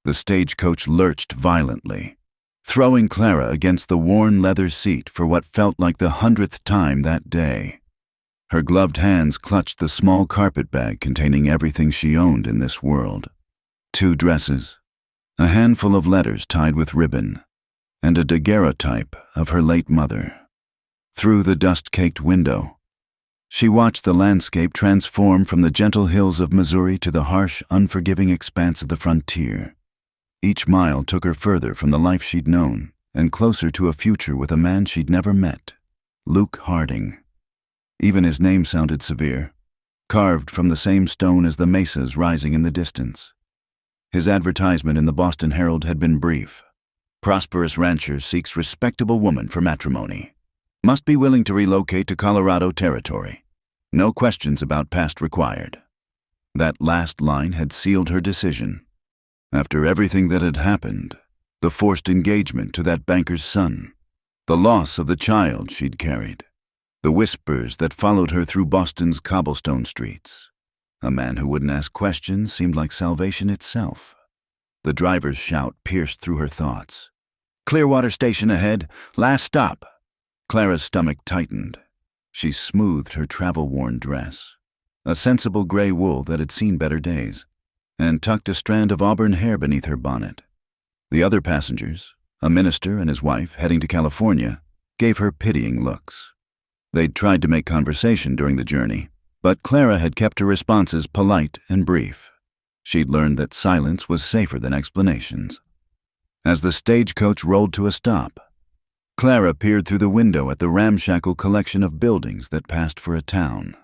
The stagecoach lurched violently, throwing Clara against the worn leather seat for what felt like the 100th time that day. Her gloved hands clutched the small carpet bag containing everything she owned in this world. 2 dresses, a handful of letters tied with ribbon, and a daguerreotype of her late mother. Through the dust-caked window, she watched the landscape transform from the gentle hills of Missouri to the harsh, unforgiving expanse of the frontier. Each mile took her further from the life she'd known and closer to a future with a man she'd never met, Luke Harding. Even his name sounded severe, carved from the same stone as the mesas rising in the distance. His advertisement in the Boston Herald had been brief. Prosperous rancher seeks respectable woman for matrimony. Must be willing to relocate to Colorado territory. No questions about past required. That last line had sealed her decision. After everything that had happened, the forced engagement to that banker's son, the loss of the child she'd carried, the whispers that followed her through Boston's cobblestone streets. A man who wouldn't ask questions seemed like salvation itself. The driver's shout pierced through her thoughts. "Clearwater Station ahead, last stop." Clara's stomach tightened. She smoothed her travel-worn dress, a sensible gray wool that had seen better days, and tucked a strand of auburn hair beneath her bonnet. The other passengers, a minister and his wife heading to California, gave her pitying looks. They'd tried to make conversation during the journey, but Clara had kept her responses polite and brief. She'd learned that silence was safer than explanations. As the stagecoach rolled to a stop, Clara peered through the window at the ramshackle collection of buildings that passed for a town.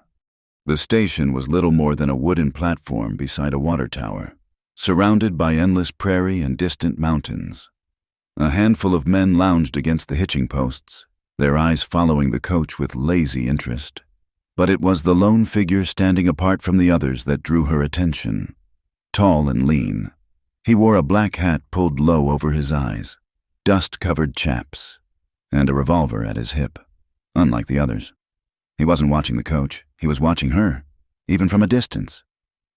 The station was little more than a wooden platform beside a water tower, surrounded by endless prairie and distant mountains. A handful of men lounged against the hitching posts, their eyes following the coach with lazy interest. But it was the lone figure standing apart from the others that drew her attention. Tall and lean, he wore a black hat pulled low over his eyes, dust-covered chaps, and a revolver at his hip, unlike the others. He wasn't watching the coach, he was watching her, even from a distance.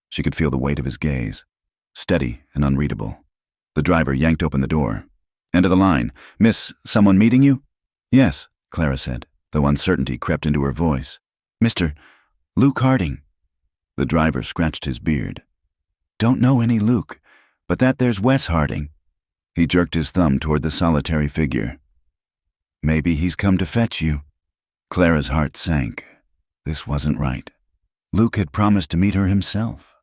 She could feel the weight of his gaze, steady and unreadable. The driver yanked open the door. "End of the line. Miss, someone meeting you?" "Yes," Clara said, though uncertainty crept into her voice. "Mr. Luke Harding." The driver scratched his beard. "Don't know any Luke, but that there's Wes Harding." He jerked his thumb toward the solitary figure. "Maybe he's come to fetch you." Clara's heart sank. This wasn't right. Luke had promised to meet her himself.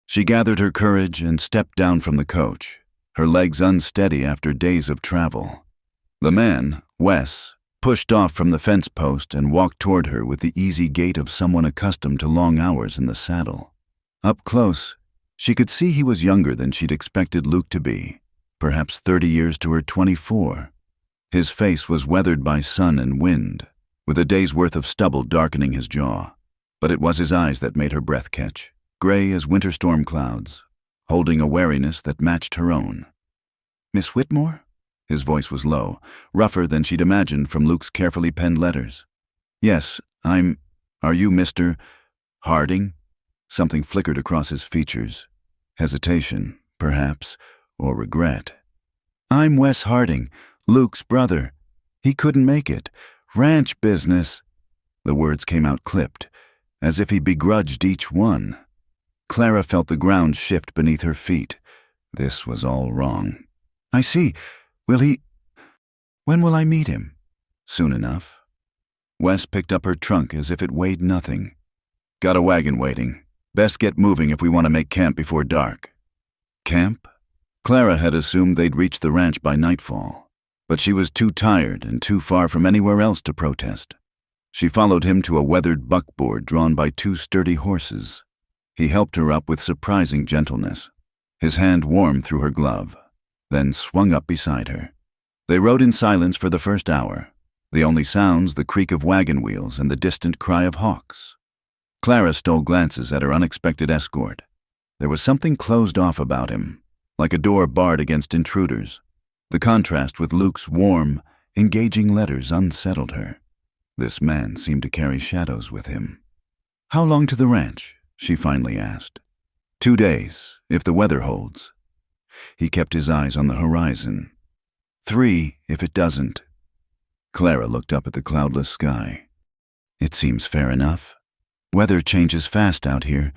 She gathered her courage and stepped down from the coach, her legs unsteady after days of travel. The man, Wes, pushed off from the fence post and walked toward her with the easy gait of someone accustomed to long hours in the saddle. Up close, she could see he was younger than she'd expected Luke to be, perhaps 30 years to her 24. His face was weathered by sun and wind, with a day's worth of stubble darkening his jaw. But it was his eyes that made her breath catch, gray as winter storm clouds, holding a wariness that matched her own. "Miss Whitmore?" His voice was low, rougher than she'd imagined from Luke's carefully penned letters. "Yes, Are you Mr. Harding?" Something flickered across his features. Hesitation, perhaps, or regret. "I'm Wes Harding, Luke's brother. He couldn't make it. Ranch business." The words came out clipped, as if he begrudged each one. Clara felt the ground shift beneath her feet. This was all wrong. "I see. When will I meet him?" "Soon enough." Wes picked up her trunk as if it weighed nothing. "Got a wagon waiting. Best get moving if we want to make camp before dark." Camp? Clara had assumed they'd reach the ranch by nightfall, but she was too tired and too far from anywhere else to protest. She followed him to a weathered buckboard drawn by 2 sturdy horses. He helped her up with surprising gentleness, his hand warm through her glove, then swung up beside her. They rode in silence for the first hour, the only sounds the creak of wagon wheels and the distant cry of hawks. Clara stole glances at her unexpected escort. There was something closed off about him, like a door barred against intruders. The contrast with Luke's warm, engaging letters unsettled her. This man seemed to carry shadows with him. "How long to the ranch?" she finally asked. 2 days, if the weather holds." He kept his eyes on the horizon. 3 if it doesn't. Clara looked up at the cloudless sky. It seems fair enough. Weather changes fast out here,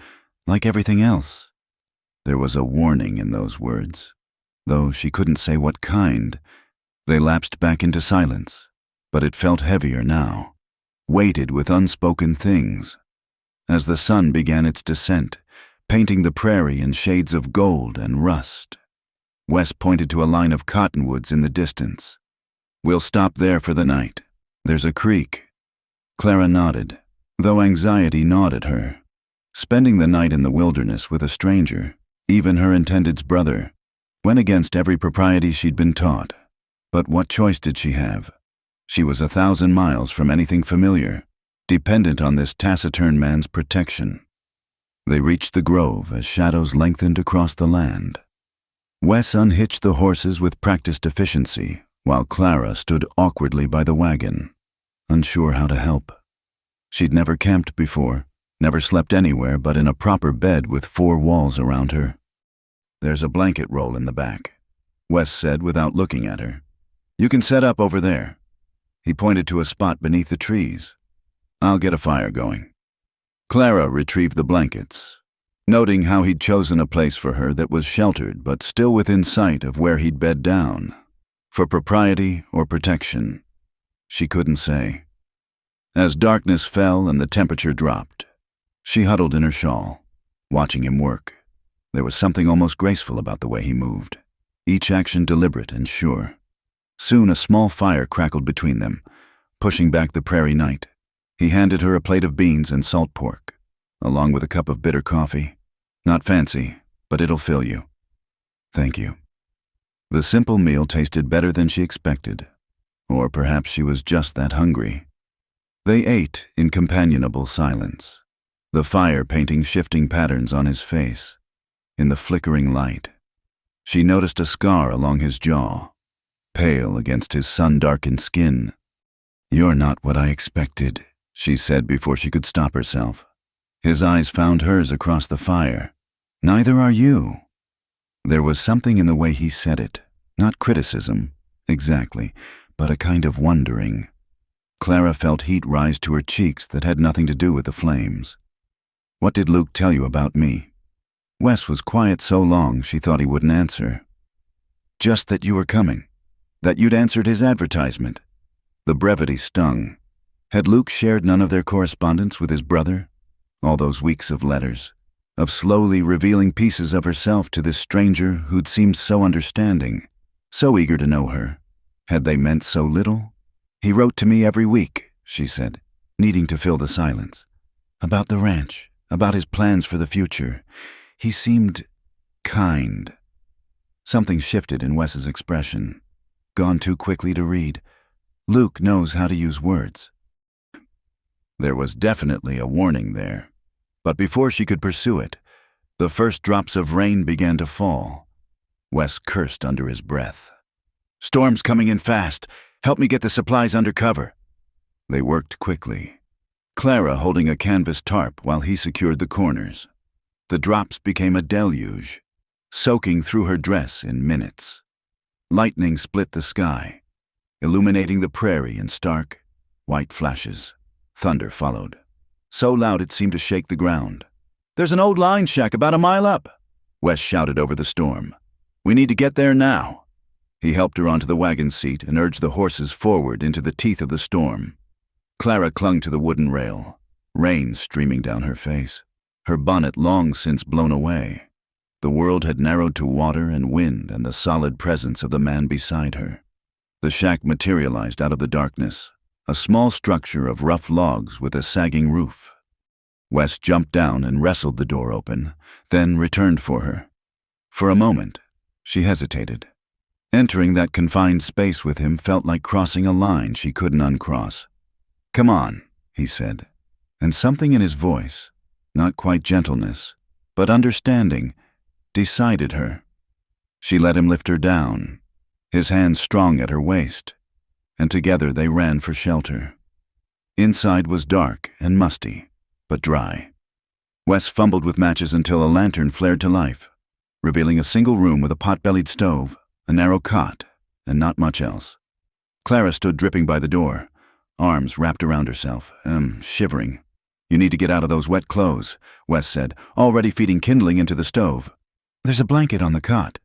like everything else. There was a warning in those words, though she couldn't say what kind. They lapsed back into silence, but it felt heavier now, weighted with unspoken things. As the sun began its descent, painting the prairie in shades of gold and rust, Wes pointed to a line of cottonwoods in the distance. "We'll stop there for the night. There's a creek." Clara nodded, though anxiety gnawed at her. Spending the night in the wilderness with a stranger, even her intended's brother, went against every propriety she'd been taught. But what choice did she have? She was 1,000 miles from anything familiar, dependent on this taciturn man's protection. They reached the grove as shadows lengthened across the land. Wes unhitched the horses with practiced efficiency, while Clara stood awkwardly by the wagon, unsure how to help. She'd never camped before, never slept anywhere but in a proper bed with 4 walls around her. "There's a blanket roll in the back," Wes said without looking at her. "You can set up over there." He pointed to a spot beneath the trees. "I'll get a fire going." Clara retrieved the blankets, noting how he'd chosen a place for her that was sheltered but still within sight of where he'd bed down. For propriety or protection, she couldn't say. As darkness fell and the temperature dropped, she huddled in her shawl, watching him work. There was something almost graceful about the way he moved, each action deliberate and sure. Soon a small fire crackled between them, pushing back the prairie night. He handed her a plate of beans and salt pork, along with a cup of bitter coffee. "Not fancy, but it'll fill you." "Thank you." The simple meal tasted better than she expected, or perhaps she was just that hungry. They ate in companionable silence, the fire painting shifting patterns on his face. In the flickering light, she noticed a scar along his jaw, pale against his sun-darkened skin. "You're not what I expected," she said before she could stop herself. His eyes found hers across the fire. "Neither are you." There was something in the way he said it, not criticism, exactly, but a kind of wondering. Clara felt heat rise to her cheeks that had nothing to do with the flames. "What did Luke tell you about me?" Wes was quiet so long she thought he wouldn't answer. "Just that you were coming, that you'd answered his advertisement." The brevity stung. Had Luke shared none of their correspondence with his brother? All those weeks of letters, of slowly revealing pieces of herself to this stranger who'd seemed so understanding, so eager to know her. Had they meant so little? "He wrote to me every week," she said, needing to fill the silence. "About the ranch, about his plans for the future. He seemed kind." Something shifted in Wes's expression. Gone too quickly to read. Luke knows how to use words. There was definitely a warning there. But before she could pursue it, the first drops of rain began to fall. Wes cursed under his breath. "Storm's coming in fast. Help me get the supplies under cover." They worked quickly, Clara holding a canvas tarp while he secured the corners. The drops became a deluge, soaking through her dress in minutes. Lightning split the sky, illuminating the prairie in stark, white flashes. Thunder followed, so loud it seemed to shake the ground. "There's an old line shack about a mile up," Wes shouted over the storm. "We need to get there now." He helped her onto the wagon seat and urged the horses forward into the teeth of the storm. Clara clung to the wooden rail, rain streaming down her face, her bonnet long since blown away. The world had narrowed to water and wind and the solid presence of the man beside her. The shack materialized out of the darkness, a small structure of rough logs with a sagging roof. Wes jumped down and wrestled the door open, then returned for her. For a moment, she hesitated. Entering that confined space with him felt like crossing a line she couldn't uncross. "Come on," he said, and something in his voice, not quite gentleness, but understanding, decided her. She let him lift her down, his hands strong at her waist, and together they ran for shelter. Inside was dark and musty, but dry. Wes fumbled with matches until a lantern flared to life. revealing a single room with a pot-bellied stove, a narrow cot, and not much else. Clara stood dripping by the door, arms wrapped around herself, shivering. "You need to get out of those wet clothes," Wes said, already feeding kindling into the stove. "There's a blanket on the cot."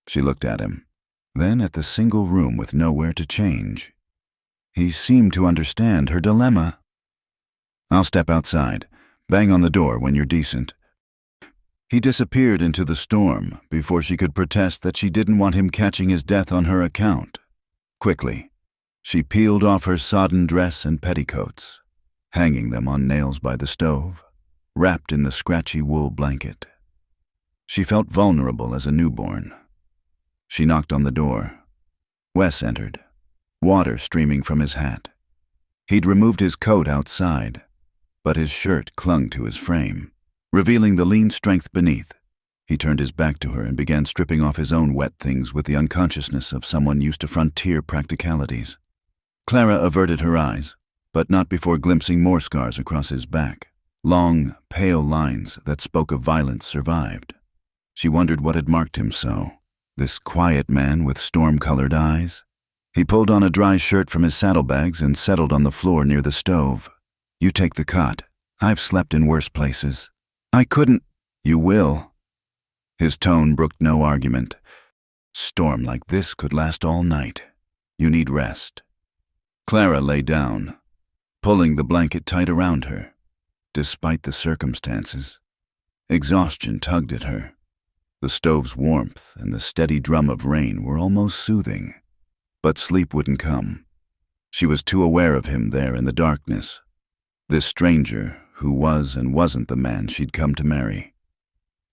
She looked at him, then at the single room with nowhere to change. He seemed to understand her dilemma. "I'll step outside. Bang on the door when you're decent." He disappeared into the storm before she could protest that she didn't want him catching his death on her account. Quickly, she peeled off her sodden dress and petticoats, hanging them on nails by the stove, wrapped in the scratchy wool blanket. She felt vulnerable as a newborn. She knocked on the door. Wes entered, water streaming from his hat. He'd removed his coat outside, but his shirt clung to his frame, revealing the lean strength beneath. He turned his back to her and began stripping off his own wet things with the unconsciousness of someone used to frontier practicalities. Clara averted her eyes, but not before glimpsing more scars across his back. Long, pale lines that spoke of violence survived. She wondered what had marked him so, this quiet man with storm-colored eyes. He pulled on a dry shirt from his saddlebags and settled on the floor near the stove. "You take the cot. I've slept in worse places." "I couldn't." "You will." His tone brooked no argument. "Storm like this could last all night. You need rest." Clara lay down, pulling the blanket tight around her, despite the circumstances. Exhaustion tugged at her. The stove's warmth and the steady drum of rain were almost soothing, but sleep wouldn't come. She was too aware of him there in the darkness, this stranger who was and wasn't the man she'd come to marry.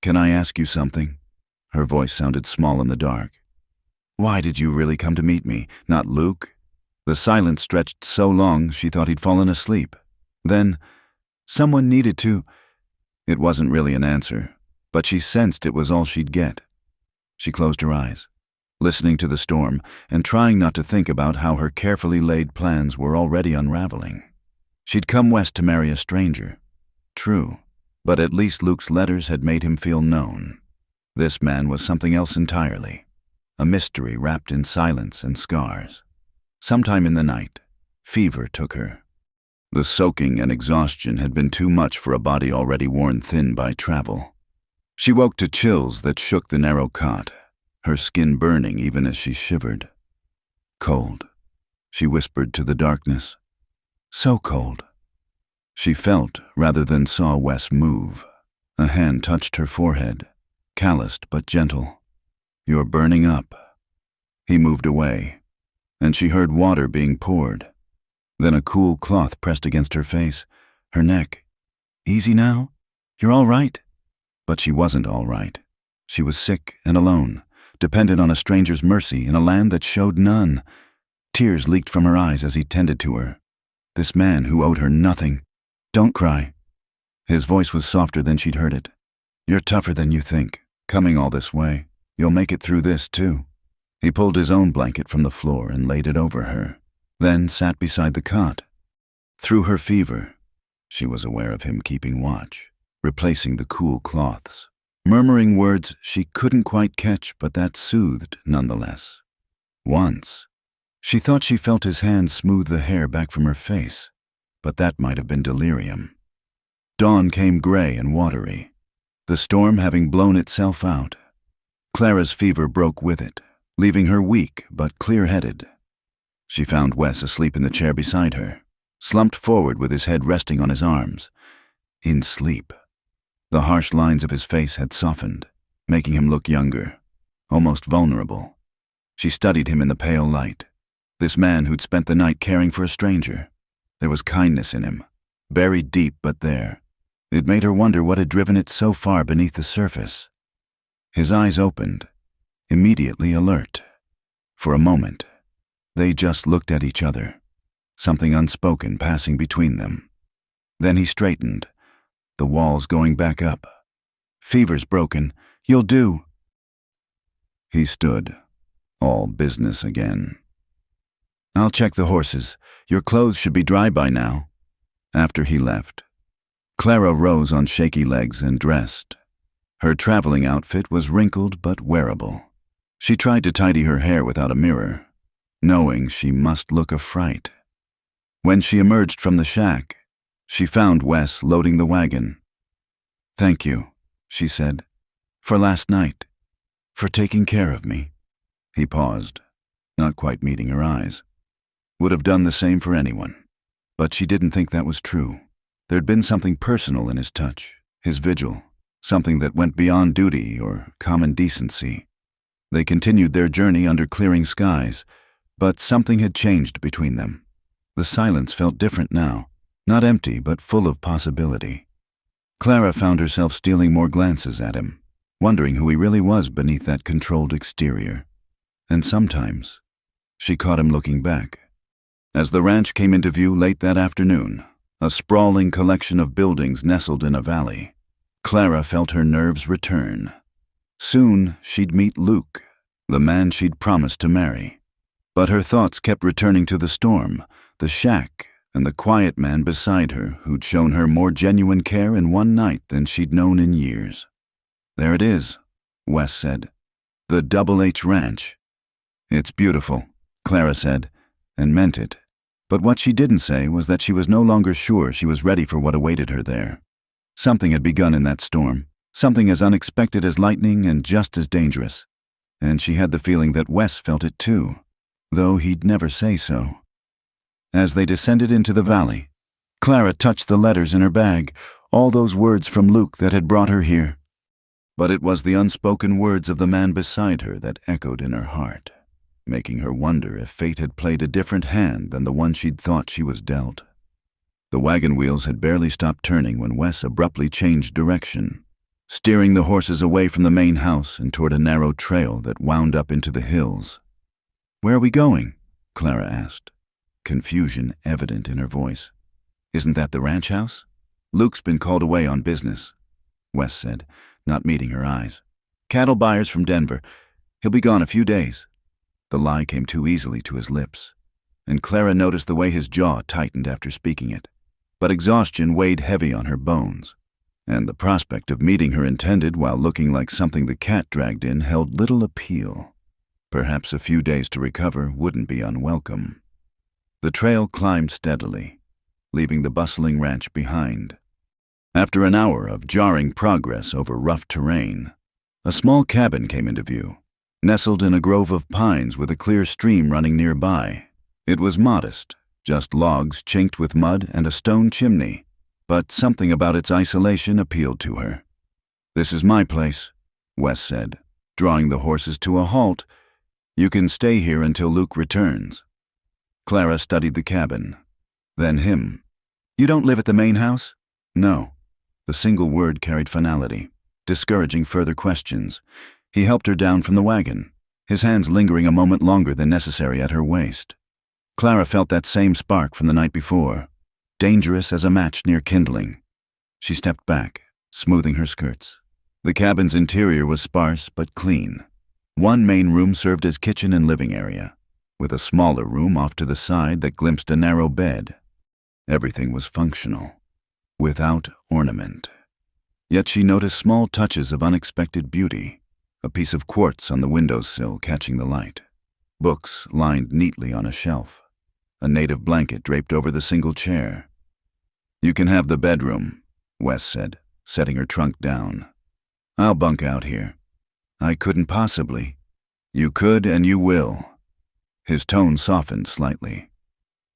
"Can I ask you something?" Her voice sounded small in the dark. "Why did you really come to meet me, not Luke?" The silence stretched so long she thought he'd fallen asleep. Then, "Someone needed to—" It wasn't really an answer, but she sensed it was all she'd get. She closed her eyes, listening to the storm and trying not to think about how her carefully laid plans were already unraveling. She'd come west to marry a stranger. True, but at least Luke's letters had made him feel known. This man was something else entirely, a mystery wrapped in silence and scars. Sometime in the night, fever took her. The soaking and exhaustion had been too much for a body already worn thin by travel. She woke to chills that shook the narrow cot, her skin burning even as she shivered. "Cold," she whispered to the darkness. "So cold." She felt rather than saw Wes move. A hand touched her forehead, calloused but gentle. "You're burning up." He moved away, and she heard water being poured. Then a cool cloth pressed against her face, her neck. "Easy now? You're all right?" But she wasn't all right. She was sick and alone, dependent on a stranger's mercy in a land that showed none. Tears leaked from her eyes as he tended to her. This man who owed her nothing. "Don't cry." His voice was softer than she'd heard it. "You're tougher than you think, coming all this way. You'll make it through this, too." He pulled his own blanket from the floor and laid it over her, then sat beside the cot. Through her fever, she was aware of him keeping watch, replacing the cool cloths, murmuring words she couldn't quite catch but that soothed nonetheless. Once, she thought she felt his hand smooth the hair back from her face, but that might have been delirium. Dawn came gray and watery, the storm having blown itself out. Clara's fever broke with it, leaving her weak but clear-headed. She found Wes asleep in the chair beside her, slumped forward with his head resting on his arms. In sleep. The harsh lines of his face had softened, making him look younger, almost vulnerable. She studied him in the pale light. This man who'd spent the night caring for a stranger. There was kindness in him, buried deep but there. It made her wonder what had driven it so far beneath the surface. His eyes opened, immediately alert. For a moment, they just looked at each other, something unspoken passing between them. Then he straightened, the walls going back up. "Fever's broken. You'll do." He stood, all business again. "I'll check the horses. Your clothes should be dry by now." After he left, Clara rose on shaky legs and dressed. Her traveling outfit was wrinkled but wearable. She tried to tidy her hair without a mirror, knowing she must look a fright. When she emerged from the shack, she found Wes loading the wagon. "Thank you," she said, "for last night, for taking care of me." He paused, not quite meeting her eyes. Would have done the same for anyone. But she didn't think that was true. There'd been something personal in his touch, his vigil, something that went beyond duty or common decency. They continued their journey under clearing skies, but something had changed between them. The silence felt different now, not empty but full of possibility. Clara found herself stealing more glances at him, wondering who he really was beneath that controlled exterior. And sometimes, she caught him looking back. As the ranch came into view late that afternoon, a sprawling collection of buildings nestled in a valley, Clara felt her nerves return. Soon, she'd meet Luke, the man she'd promised to marry. But her thoughts kept returning to the storm, the shack, and the quiet man beside her who'd shown her more genuine care in one night than she'd known in years. "There it is," Wes said. "The Double H Ranch." "It's beautiful," Clara said, and meant it. But what she didn't say was that she was no longer sure she was ready for what awaited her there. Something had begun in that storm, something as unexpected as lightning and just as dangerous. And she had the feeling that Wes felt it too, though he'd never say so. As they descended into the valley, Clara touched the letters in her bag, all those words from Luke that had brought her here. But it was the unspoken words of the man beside her that echoed in her heart, making her wonder if fate had played a different hand than the one she'd thought she was dealt. The wagon wheels had barely stopped turning when Wes abruptly changed direction, steering the horses away from the main house and toward a narrow trail that wound up into the hills. "Where are we going?" Clara asked, confusion evident in her voice. "Isn't that the ranch house?" "Luke's been called away on business," Wes said, not meeting her eyes. "Cattle buyers from Denver. He'll be gone a few days." The lie came too easily to his lips, and Clara noticed the way his jaw tightened after speaking it. But exhaustion weighed heavy on her bones, and the prospect of meeting her intended while looking like something the cat dragged in held little appeal. Perhaps a few days to recover wouldn't be unwelcome. The trail climbed steadily, leaving the bustling ranch behind. After an hour of jarring progress over rough terrain, a small cabin came into view, nestled in a grove of pines with a clear stream running nearby. It was modest, just logs chinked with mud and a stone chimney, but something about its isolation appealed to her. "This is my place," Wes said, drawing the horses to a halt. "You can stay here until Luke returns." Clara studied the cabin, then him. "You don't live at the main house?" "No." The single word carried finality, discouraging further questions. He helped her down from the wagon, his hands lingering a moment longer than necessary at her waist. Clara felt that same spark from the night before, dangerous as a match near kindling. She stepped back, smoothing her skirts. The cabin's interior was sparse but clean. One main room served as kitchen and living area, with a smaller room off to the side that glimpsed a narrow bed. Everything was functional, without ornament. Yet she noticed small touches of unexpected beauty. A piece of quartz on the windowsill catching the light. Books lined neatly on a shelf. A native blanket draped over the single chair. "You can have the bedroom," Wes said, setting her trunk down. "I'll bunk out here." "I couldn't possibly." "You could and you will." His tone softened slightly.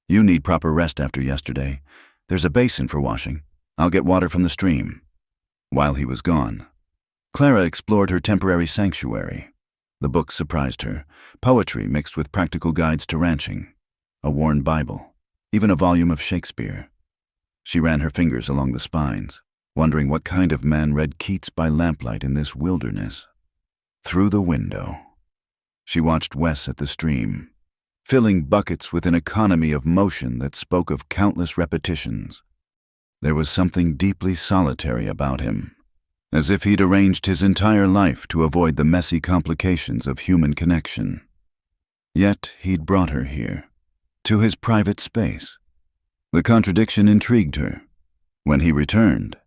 "You need proper rest after yesterday. There's a basin for washing. I'll get water from the stream." While he was gone, Clara explored her temporary sanctuary. The books surprised her, poetry mixed with practical guides to ranching, a worn Bible, even a volume of Shakespeare. She ran her fingers along the spines, wondering what kind of man read Keats by lamplight in this wilderness. Through the window, she watched Wes at the stream, filling buckets with an economy of motion that spoke of countless repetitions. There was something deeply solitary about him, as if he'd arranged his entire life to avoid the messy complications of human connection. Yet he'd brought her here, to his private space. The contradiction intrigued her. When he returned,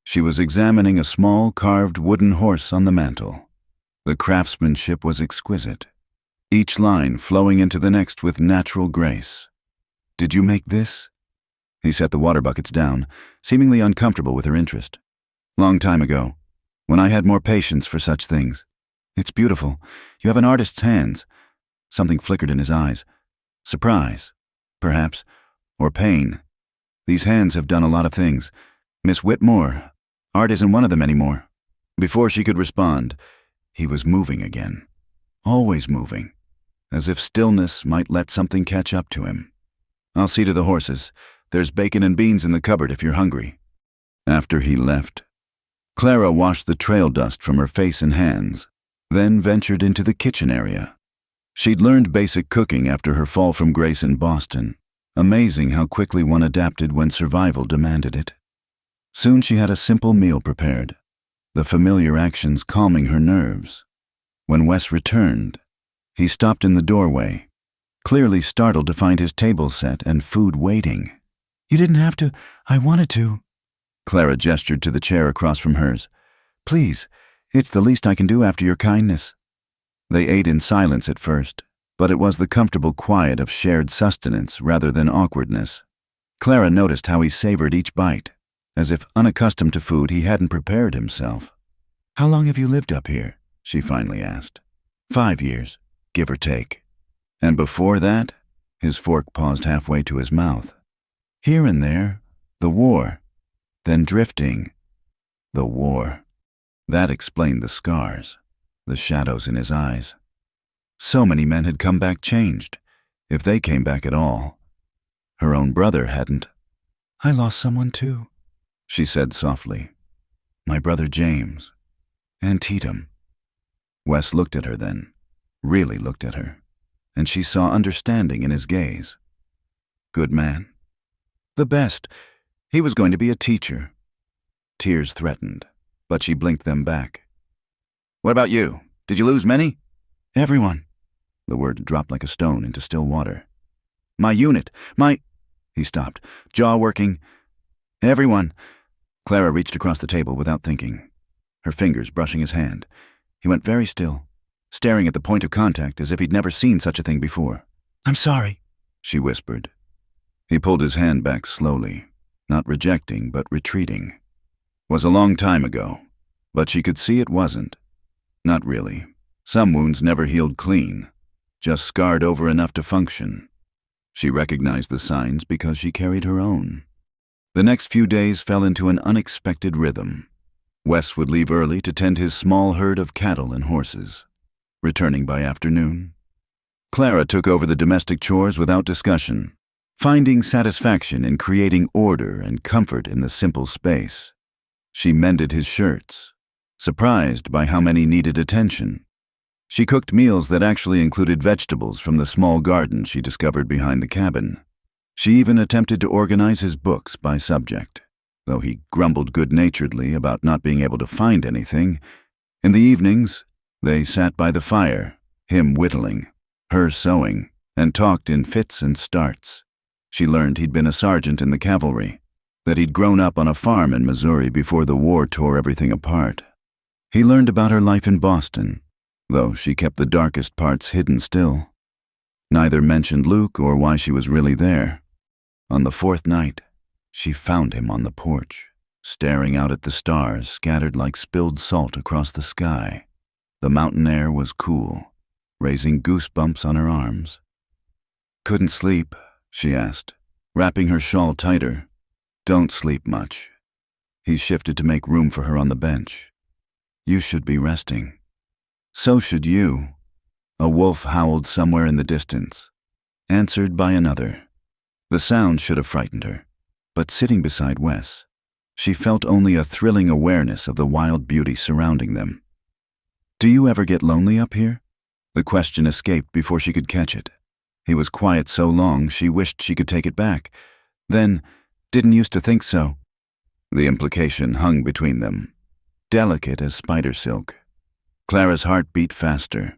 She was examining a small carved wooden horse on the mantel. The craftsmanship was exquisite, each line flowing into the next with natural grace. "Did you make this?" He set the water buckets down, seemingly uncomfortable with her interest. "Long time ago, when I had more patience for such things. It's beautiful. You have an artist's hands." Something flickered in his eyes. Surprise, perhaps, or pain. "These hands have done a lot of things. Miss Whitmore, art isn't one of them anymore." Before she could respond, he was moving again. Always moving, as if stillness might let something catch up to him. "I'll see to the horses. There's bacon and beans in the cupboard if you're hungry." After he left, Clara washed the trail dust from her face and hands, then ventured into the kitchen area. She'd learned basic cooking after her fall from grace in Boston. Amazing how quickly one adapted when survival demanded it. Soon she had a simple meal prepared, the familiar actions calming her nerves. When Wes returned, he stopped in the doorway, clearly startled to find his table set and food waiting. "You didn't have to. I wanted to." Clara gestured to the chair across from hers. "Please, it's the least I can do after your kindness." They ate in silence at first, but it was the comfortable quiet of shared sustenance rather than awkwardness. Clara noticed how he savored each bite, as if unaccustomed to food he hadn't prepared himself. "How long have you lived up here?" she finally asked. 5 years, give or take. "And before that?" His fork paused halfway to his mouth. "Here and there, the war. Then drifting. The war." That explained the scars, the shadows in his eyes. So many men had come back changed, if they came back at all. Her own brother hadn't. "I lost someone too," she said softly. "My brother James. Antietam." Wes looked at her then, really looked at her, and she saw understanding in his gaze. Good man. The best. He was going to be a teacher. Tears threatened, but she blinked them back. "What about you? Did you lose many?" "Everyone." The word dropped like a stone into still water. "My unit, He stopped, jaw working. "Everyone." Clara reached across the table without thinking, her fingers brushing his hand. He went very still, staring at the point of contact as if he'd never seen such a thing before. "I'm sorry," she whispered. He pulled his hand back slowly, not rejecting but retreating. Was a long time ago, but she could see it wasn't. Not really. Some wounds never healed clean, just scarred over enough to function. She recognized the signs because she carried her own. The next few days fell into an unexpected rhythm. Wes would leave early to tend his small herd of cattle and horses, returning by afternoon. Clara took over the domestic chores without discussion, finding satisfaction in creating order and comfort in the simple space. She mended his shirts, surprised by how many needed attention. She cooked meals that actually included vegetables from the small garden she discovered behind the cabin. She even attempted to organize his books by subject, though he grumbled good-naturedly about not being able to find anything. In the evenings, they sat by the fire, him whittling, her sewing, and talked in fits and starts. She learned he'd been a sergeant in the cavalry, that he'd grown up on a farm in Missouri before the war tore everything apart. He learned about her life in Boston, though she kept the darkest parts hidden still. Neither mentioned Luke or why she was really there. On the 4th night, she found him on the porch, staring out at the stars scattered like spilled salt across the sky. The mountain air was cool, raising goosebumps on her arms. "Couldn't sleep?" she asked, wrapping her shawl tighter. "Don't sleep much." He shifted to make room for her on the bench. "You should be resting." "So should you." A wolf howled somewhere in the distance, answered by another. The sound should have frightened her, but sitting beside Wes, she felt only a thrilling awareness of the wild beauty surrounding them. "Do you ever get lonely up here?" The question escaped before she could catch it. He was quiet so long she wished she could take it back. Then, "Didn't used to think so." The implication hung between them, delicate as spider silk. Clara's heart beat faster,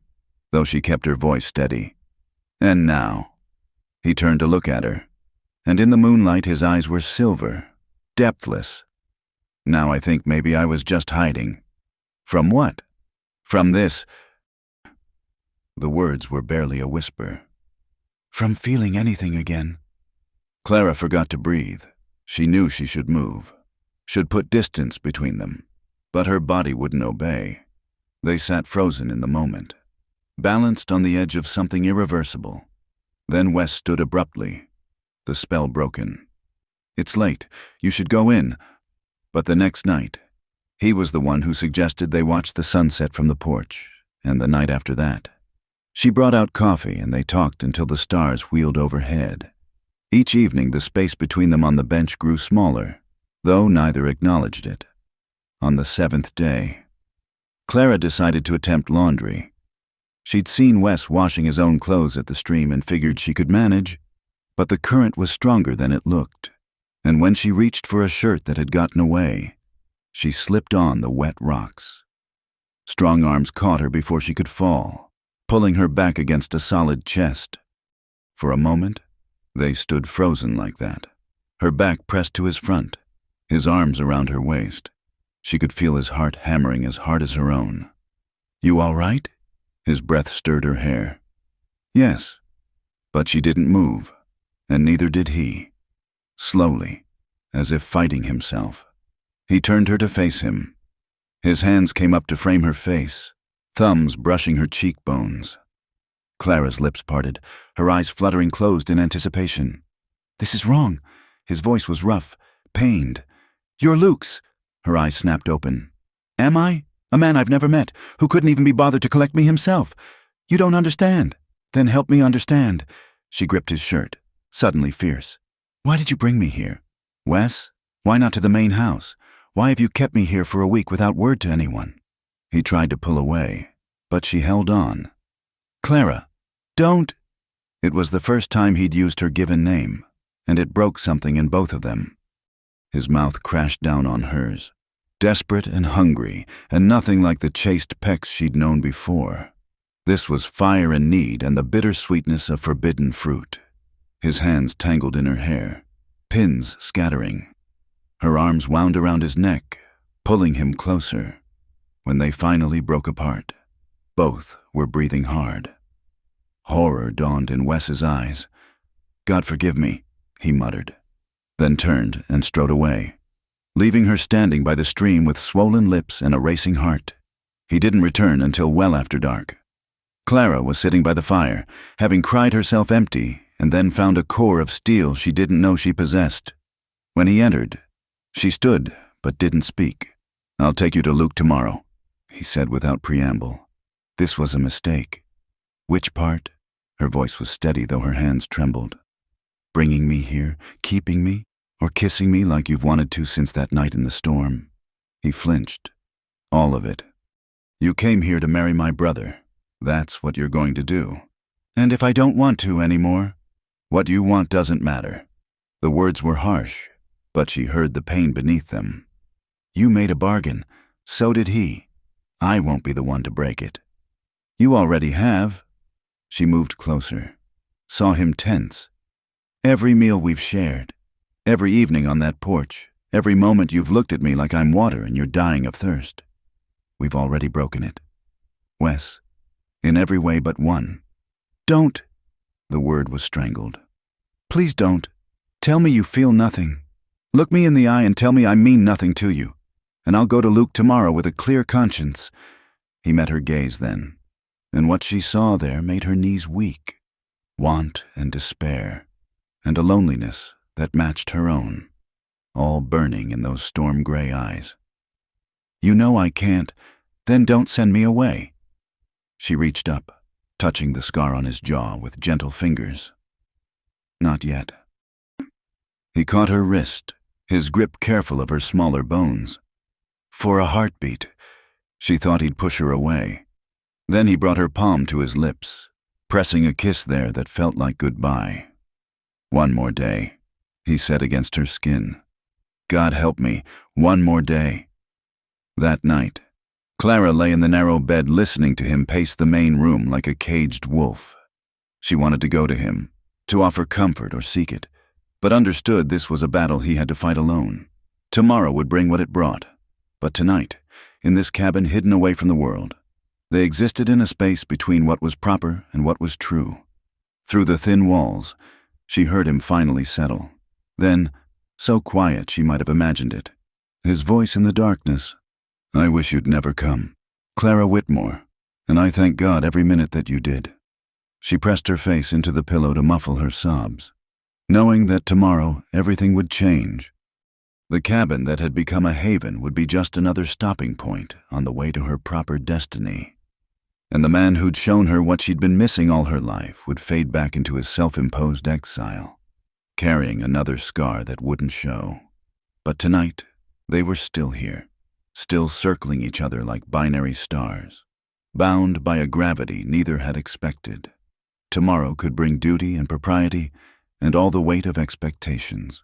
though she kept her voice steady. "And now?" He turned to look at her, and in the moonlight his eyes were silver, depthless. Now I think maybe I was just hiding. From what? From this. The words were barely a whisper. From feeling anything again. Clara forgot to breathe. She knew she should move, should put distance between them, but her body wouldn't obey. They sat frozen in the moment, balanced on the edge of something irreversible. Then Wes stood abruptly, the spell broken. It's late. You should go in. But the next night, he was the one who suggested they watch the sunset from the porch, and the night after that. She brought out coffee and they talked until the stars wheeled overhead. Each evening the space between them on the bench grew smaller, though neither acknowledged it. On the 7th day, Clara decided to attempt laundry. She'd seen Wes washing his own clothes at the stream and figured she could manage, but the current was stronger than it looked, and when she reached for a shirt that had gotten away, she slipped on the wet rocks. Strong arms caught her before she could fall, pulling her back against a solid chest. For a moment, they stood frozen like that, her back pressed to his front, his arms around her waist. She could feel his heart hammering as hard as her own. You all right? His breath stirred her hair. Yes, but she didn't move, and neither did he. Slowly, as if fighting himself, he turned her to face him. His hands came up to frame her face, thumbs brushing her cheekbones. Clara's lips parted, her eyes fluttering closed in anticipation. This is wrong. His voice was rough, pained. You're Luke's. Her eyes snapped open. Am I? A man I've never met, who couldn't even be bothered to collect me himself. You don't understand. Then help me understand. She gripped his shirt, suddenly fierce. Why did you bring me here? Wes? Why not to the main house? Why have you kept me here for a week without word to anyone? He tried to pull away, but she held on. Clara, don't. It was the first time he'd used her given name, and it broke something in both of them. His mouth crashed down on hers, desperate and hungry, and nothing like the chaste pecks she'd known before. This was fire and need and the bitter sweetness of forbidden fruit. His hands tangled in her hair, pins scattering. Her arms wound around his neck, pulling him closer. When they finally broke apart, both were breathing hard. Horror dawned in Wes's eyes. God forgive me, he muttered, then turned and strode away, leaving her standing by the stream with swollen lips and a racing heart. He didn't return until well after dark. Clara was sitting by the fire, having cried herself empty, and then found a core of steel she didn't know she possessed. When he entered, she stood but didn't speak. I'll take you to Luke tomorrow, he said without preamble. This was a mistake. Which part? Her voice was steady though her hands trembled. Bringing me here, keeping me, or kissing me like you've wanted to since that night in the storm? He flinched. All of it. You came here to marry my brother. That's what you're going to do. And if I don't want to anymore, what you want doesn't matter. The words were harsh, but she heard the pain beneath them. You made a bargain. So did he. I won't be the one to break it. You already have. She moved closer, saw him tense. Every meal we've shared, every evening on that porch, every moment you've looked at me like I'm water and you're dying of thirst. We've already broken it. Wes, in every way but one. Don't. The word was strangled. Please don't. Tell me you feel nothing. Look me in the eye and tell me I mean nothing to you, and I'll go to Luke tomorrow with a clear conscience. He met her gaze then, and what she saw there made her knees weak. Want and despair, and a loneliness that matched her own, all burning in those storm-gray eyes. You know I can't, then don't send me away. She reached up, touching the scar on his jaw with gentle fingers. Not yet. He caught her wrist, his grip careful of her smaller bones. For a heartbeat, she thought he'd push her away. Then he brought her palm to his lips, pressing a kiss there that felt like goodbye. One more day, he said against her skin. God help me, one more day. That night, Clara lay in the narrow bed listening to him pace the main room like a caged wolf. She wanted to go to him, to offer comfort or seek it, but understood this was a battle he had to fight alone. Tomorrow would bring what it brought. But tonight, in this cabin hidden away from the world, they existed in a space between what was proper and what was true. Through the thin walls, she heard him finally settle. Then, so quiet she might have imagined it, his voice in the darkness. "I wish you'd never come, Clara Whitmore, and I thank God every minute that you did." She pressed her face into the pillow to muffle her sobs, knowing that tomorrow everything would change. The cabin that had become a haven would be just another stopping point on the way to her proper destiny. And the man who'd shown her what she'd been missing all her life would fade back into his self-imposed exile, carrying another scar that wouldn't show. But tonight, they were still here, still circling each other like binary stars, bound by a gravity neither had expected. Tomorrow could bring duty and propriety and all the weight of expectations.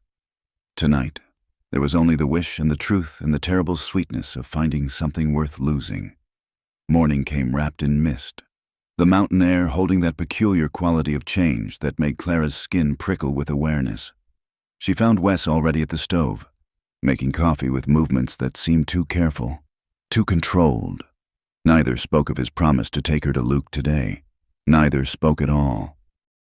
Tonight, there was only the wish and the truth and the terrible sweetness of finding something worth losing. Morning came wrapped in mist, the mountain air holding that peculiar quality of change that made Clara's skin prickle with awareness. She found Wes already at the stove, making coffee with movements that seemed too careful, too controlled. Neither spoke of his promise to take her to Luke today. Neither spoke at all.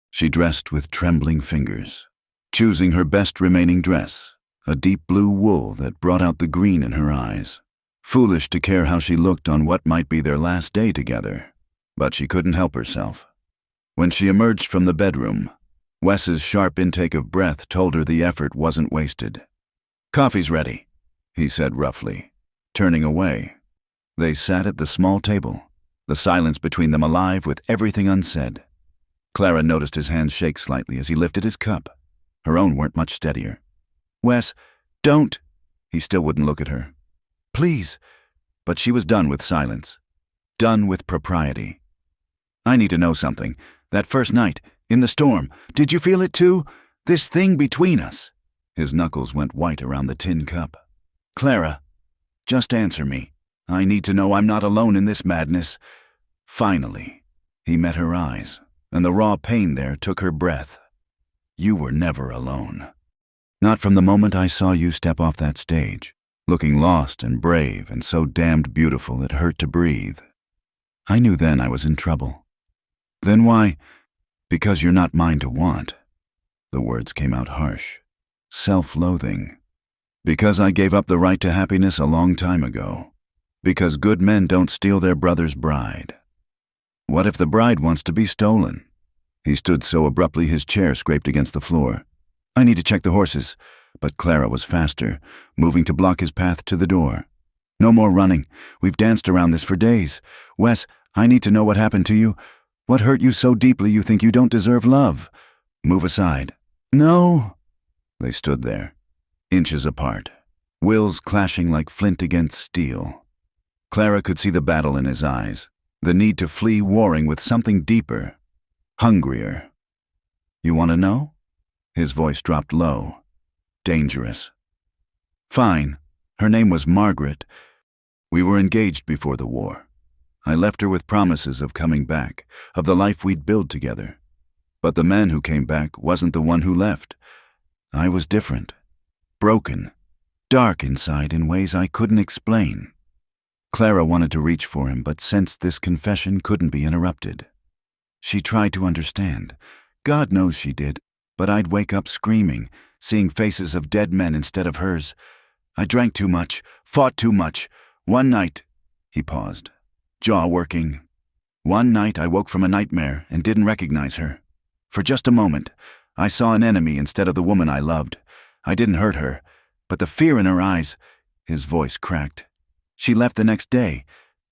She dressed with trembling fingers, choosing her best remaining dress, a deep blue wool that brought out the green in her eyes. Foolish to care how she looked on what might be their last day together, but she couldn't help herself. When she emerged from the bedroom, Wes's sharp intake of breath told her the effort wasn't wasted. "Coffee's ready," he said roughly, turning away. They sat at the small table, the silence between them alive with everything unsaid. Clara noticed his hands shake slightly as he lifted his cup. Her own weren't much steadier. "Wes, don't." He still wouldn't look at her. "Please." But she was done with silence, done with propriety. "I need to know something. That first night, in the storm, did you feel it too? This thing between us?" His knuckles went white around the tin cup. "Clara, just answer me. I need to know I'm not alone in this madness." Finally, he met her eyes, and the raw pain there took her breath. "You were never alone. Not from the moment I saw you step off that stage, looking lost and brave and so damned beautiful it hurt to breathe. I knew then I was in trouble." "Then why?" "Because you're not mine to want." The words came out harsh, self-loathing. "Because I gave up the right to happiness a long time ago. Because good men don't steal their brother's bride." "What if the bride wants to be stolen?" He stood so abruptly his chair scraped against the floor. "I need to check the horses." But Clara was faster, moving to block his path to the door. "No more running. We've danced around this for days. Wes, I need to know what happened to you. What hurt you so deeply you think you don't deserve love? Move aside." "No." They stood there, inches apart, wills clashing like flint against steel. Clara could see the battle in his eyes, the need to flee warring with something deeper, hungrier. "You want to know?" His voice dropped low. Dangerous. "Fine. Her name was Margaret. We were engaged before the war. I left her with promises of coming back, of the life we'd build together. But the man who came back wasn't the one who left. I was different. Broken. Dark inside in ways I couldn't explain." Clara wanted to reach for him, but sensed this confession couldn't be interrupted. She tried to understand. God knows she did, but I'd wake up screaming, seeing faces of dead men instead of hers. I drank too much, fought too much. One night, he paused, jaw working. One night I woke from a nightmare and didn't recognize her. For just a moment, I saw an enemy instead of the woman I loved. I didn't hurt her, but the fear in her eyes, his voice cracked. She left the next day,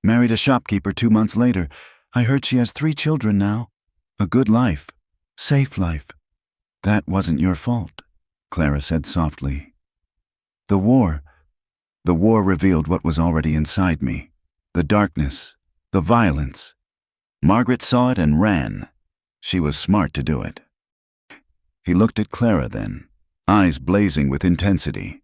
married a shopkeeper 2 months later. I heard she has 3 children now. A good life, safe life. That wasn't your fault, Clara said softly. The war revealed what was already inside me. The darkness, the violence. Margaret saw it and ran. She was smart to do it. He looked at Clara then, eyes blazing with intensity.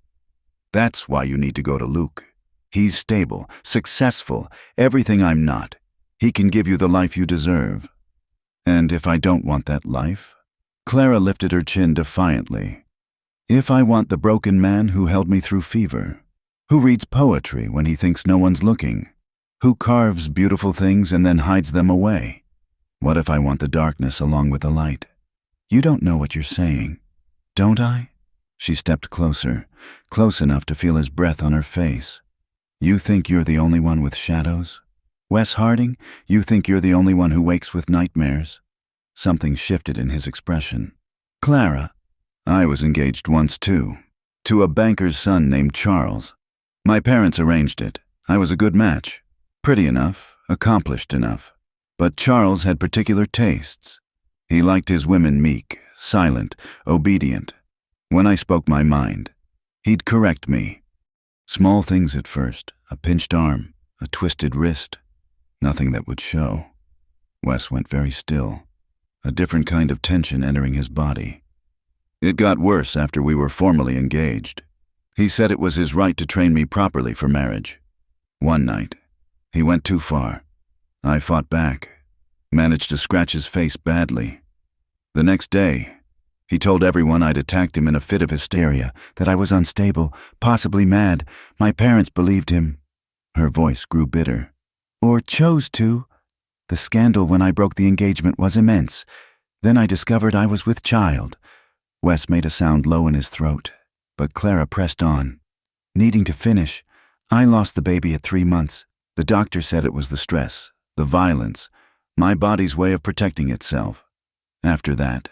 That's why you need to go to Luke. He's stable, successful, everything I'm not. He can give you the life you deserve. And if I don't want that life? Clara lifted her chin defiantly. If I want the broken man who held me through fever, who reads poetry when he thinks no one's looking, who carves beautiful things and then hides them away, what if I want the darkness along with the light? You don't know what you're saying, don't I? She stepped closer, close enough to feel his breath on her face. You think you're the only one with shadows? Wes Harding, you think you're the only one who wakes with nightmares? Something shifted in his expression. Clara, I was engaged once too, to a banker's son named Charles. My parents arranged it. I was a good match. Pretty enough, accomplished enough. But Charles had particular tastes. He liked his women meek, silent, obedient. When I spoke my mind, he'd correct me. Small things at first, a pinched arm, a twisted wrist. Nothing that would show. Wes went very still, a different kind of tension entering his body. It got worse after we were formally engaged. He said it was his right to train me properly for marriage. One night, he went too far. I fought back, managed to scratch his face badly. The next day, he told everyone I'd attacked him in a fit of hysteria, that I was unstable, possibly mad. My parents believed him. Her voice grew bitter. Or chose to. The scandal when I broke the engagement was immense. Then I discovered I was with child. Wes made a sound low in his throat, but Clara pressed on. Needing to finish, I lost the baby at 3 months. The doctor said it was the stress, the violence, my body's way of protecting itself. After that,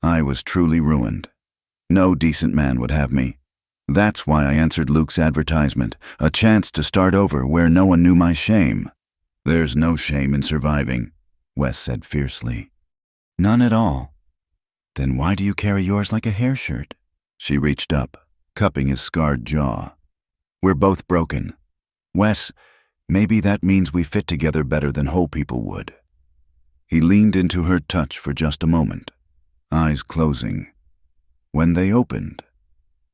I was truly ruined. No decent man would have me. That's why I answered Luke's advertisement, a chance to start over where no one knew my shame. There's no shame in surviving, Wes said fiercely. None at all. Then why do you carry yours like a hair shirt? She reached up, cupping his scarred jaw. We're both broken. Wes, maybe that means we fit together better than whole people would. He leaned into her touch for just a moment, eyes closing. When they opened,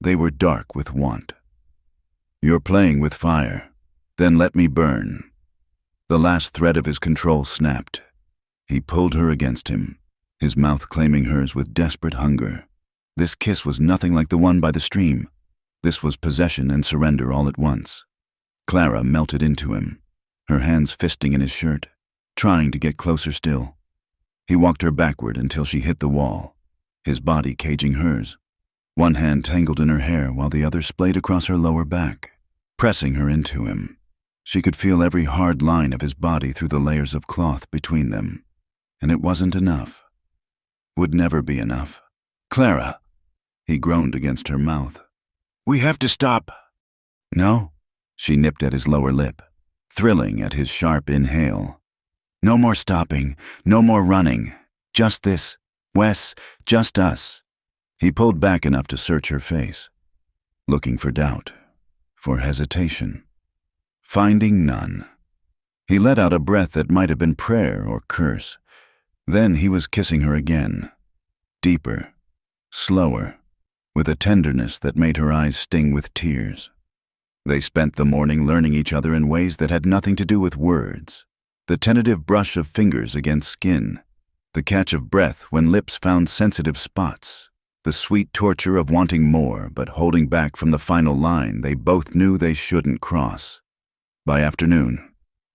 they were dark with want. You're playing with fire. Then let me burn. The last thread of his control snapped. He pulled her against him, his mouth claiming hers with desperate hunger. This kiss was nothing like the one by the stream. This was possession and surrender all at once. Clara melted into him, her hands fisting in his shirt, trying to get closer still. He walked her backward until she hit the wall, his body caging hers. One hand tangled in her hair while the other splayed across her lower back, pressing her into him. She could feel every hard line of his body through the layers of cloth between them. And it wasn't enough. Would never be enough. Clara, he groaned against her mouth. We have to stop. No, she nipped at his lower lip, thrilling at his sharp inhale. No more stopping, no more running. Just this, Wes, just us. He pulled back enough to search her face, looking for doubt, for hesitation. Finding none. He let out a breath that might have been prayer or curse. Then he was kissing her again, deeper, slower, with a tenderness that made her eyes sting with tears. They spent the morning learning each other in ways that had nothing to do with words. The tentative brush of fingers against skin, the catch of breath when lips found sensitive spots, the sweet torture of wanting more but holding back from the final line they both knew they shouldn't cross. By afternoon,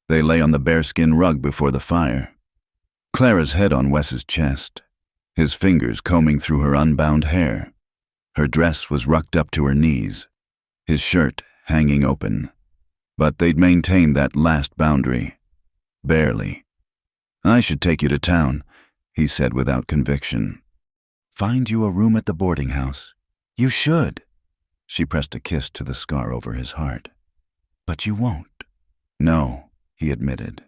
they lay on the bearskin rug before the fire. Clara's head on Wes's chest, his fingers combing through her unbound hair. Her dress was rucked up to her knees, his shirt hanging open. But they'd maintained that last boundary. Barely. I should take you to town, he said without conviction. Find you a room at the boarding house. You should. She pressed a kiss to the scar over his heart. But you won't. No, he admitted.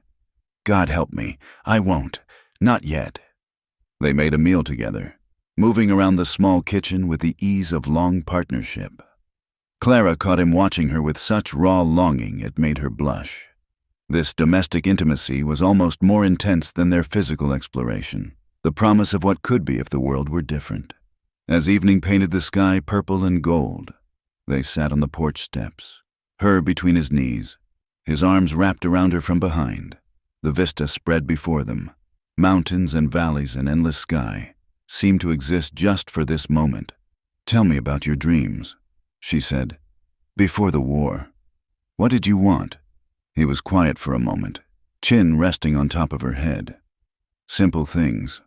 God help me, I won't. Not yet. They made a meal together, moving around the small kitchen with the ease of long partnership. Clara caught him watching her with such raw longing it made her blush. This domestic intimacy was almost more intense than their physical exploration, the promise of what could be if the world were different. As evening painted the sky purple and gold, they sat on the porch steps, her between his knees, his arms wrapped around her from behind. The vista spread before them. Mountains and valleys and endless sky seemed to exist just for this moment. "Tell me about your dreams," she said. "Before the war. What did you want?" He was quiet for a moment, chin resting on top of her head. "Simple things.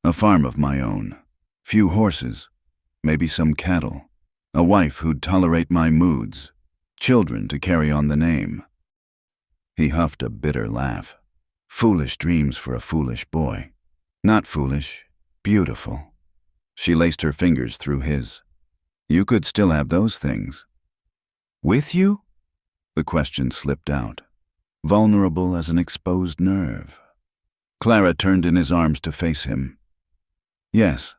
A farm of my own. Few horses. Maybe some cattle. A wife who'd tolerate my moods. Children to carry on the name." He huffed a bitter laugh. Foolish dreams for a foolish boy. Not foolish, beautiful. She laced her fingers through his. "You could still have those things." "With you?" The question slipped out, vulnerable as an exposed nerve. Clara turned in his arms to face him. "Yes,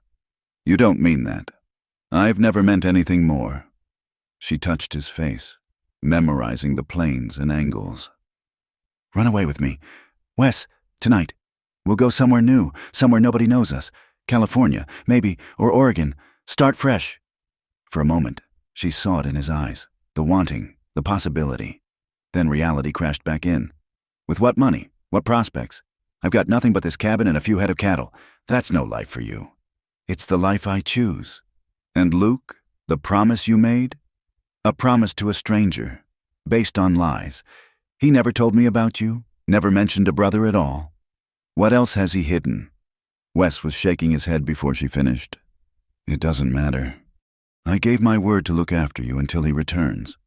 you don't mean that. I've never meant anything more." She touched his face, memorizing the planes and angles. "Run away with me. Wes, tonight. We'll go somewhere new, somewhere nobody knows us. California, maybe, or Oregon. Start fresh." For a moment, she saw it in his eyes, the wanting, the possibility. Then reality crashed back in. "With what money? What prospects? I've got nothing but this cabin and a few head of cattle. That's no life for you." "It's the life I choose." "And Luke, the promise you made?" "A promise to a stranger, based on lies. He never told me about you, never mentioned a brother at all. What else has he hidden?" Wes was shaking his head before she finished. "It doesn't matter. I gave my word to look after you until he returns.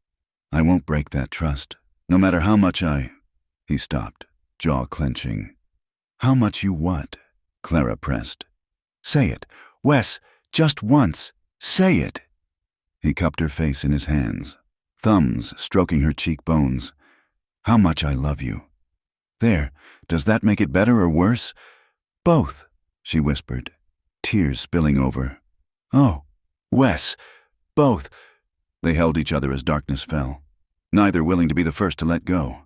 I won't break that trust, no matter how much I—" He stopped, jaw clenching. "How much you what?" Clara pressed. "Say it. Wes, just once. Say it." He cupped her face in his hands, thumbs stroking her cheekbones. "How much I love you." "There, does that make it better or worse?" "Both," she whispered, tears spilling over. "Oh, Wes, both." They held each other as darkness fell, neither willing to be the first to let go.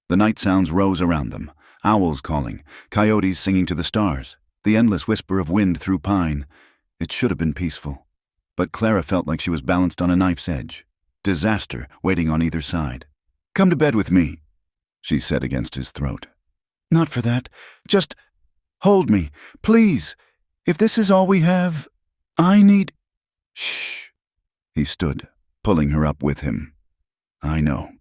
The night sounds rose around them, owls calling, coyotes singing to the stars, the endless whisper of wind through pine. It should have been peaceful, but Clara felt like she was balanced on a knife's edge, disaster waiting on either side. "Come to bed with me," she said against his throat. "Not for that. Just hold me, please. If this is all we have, I need—" "Shh." He stood, pulling her up with him. "I know."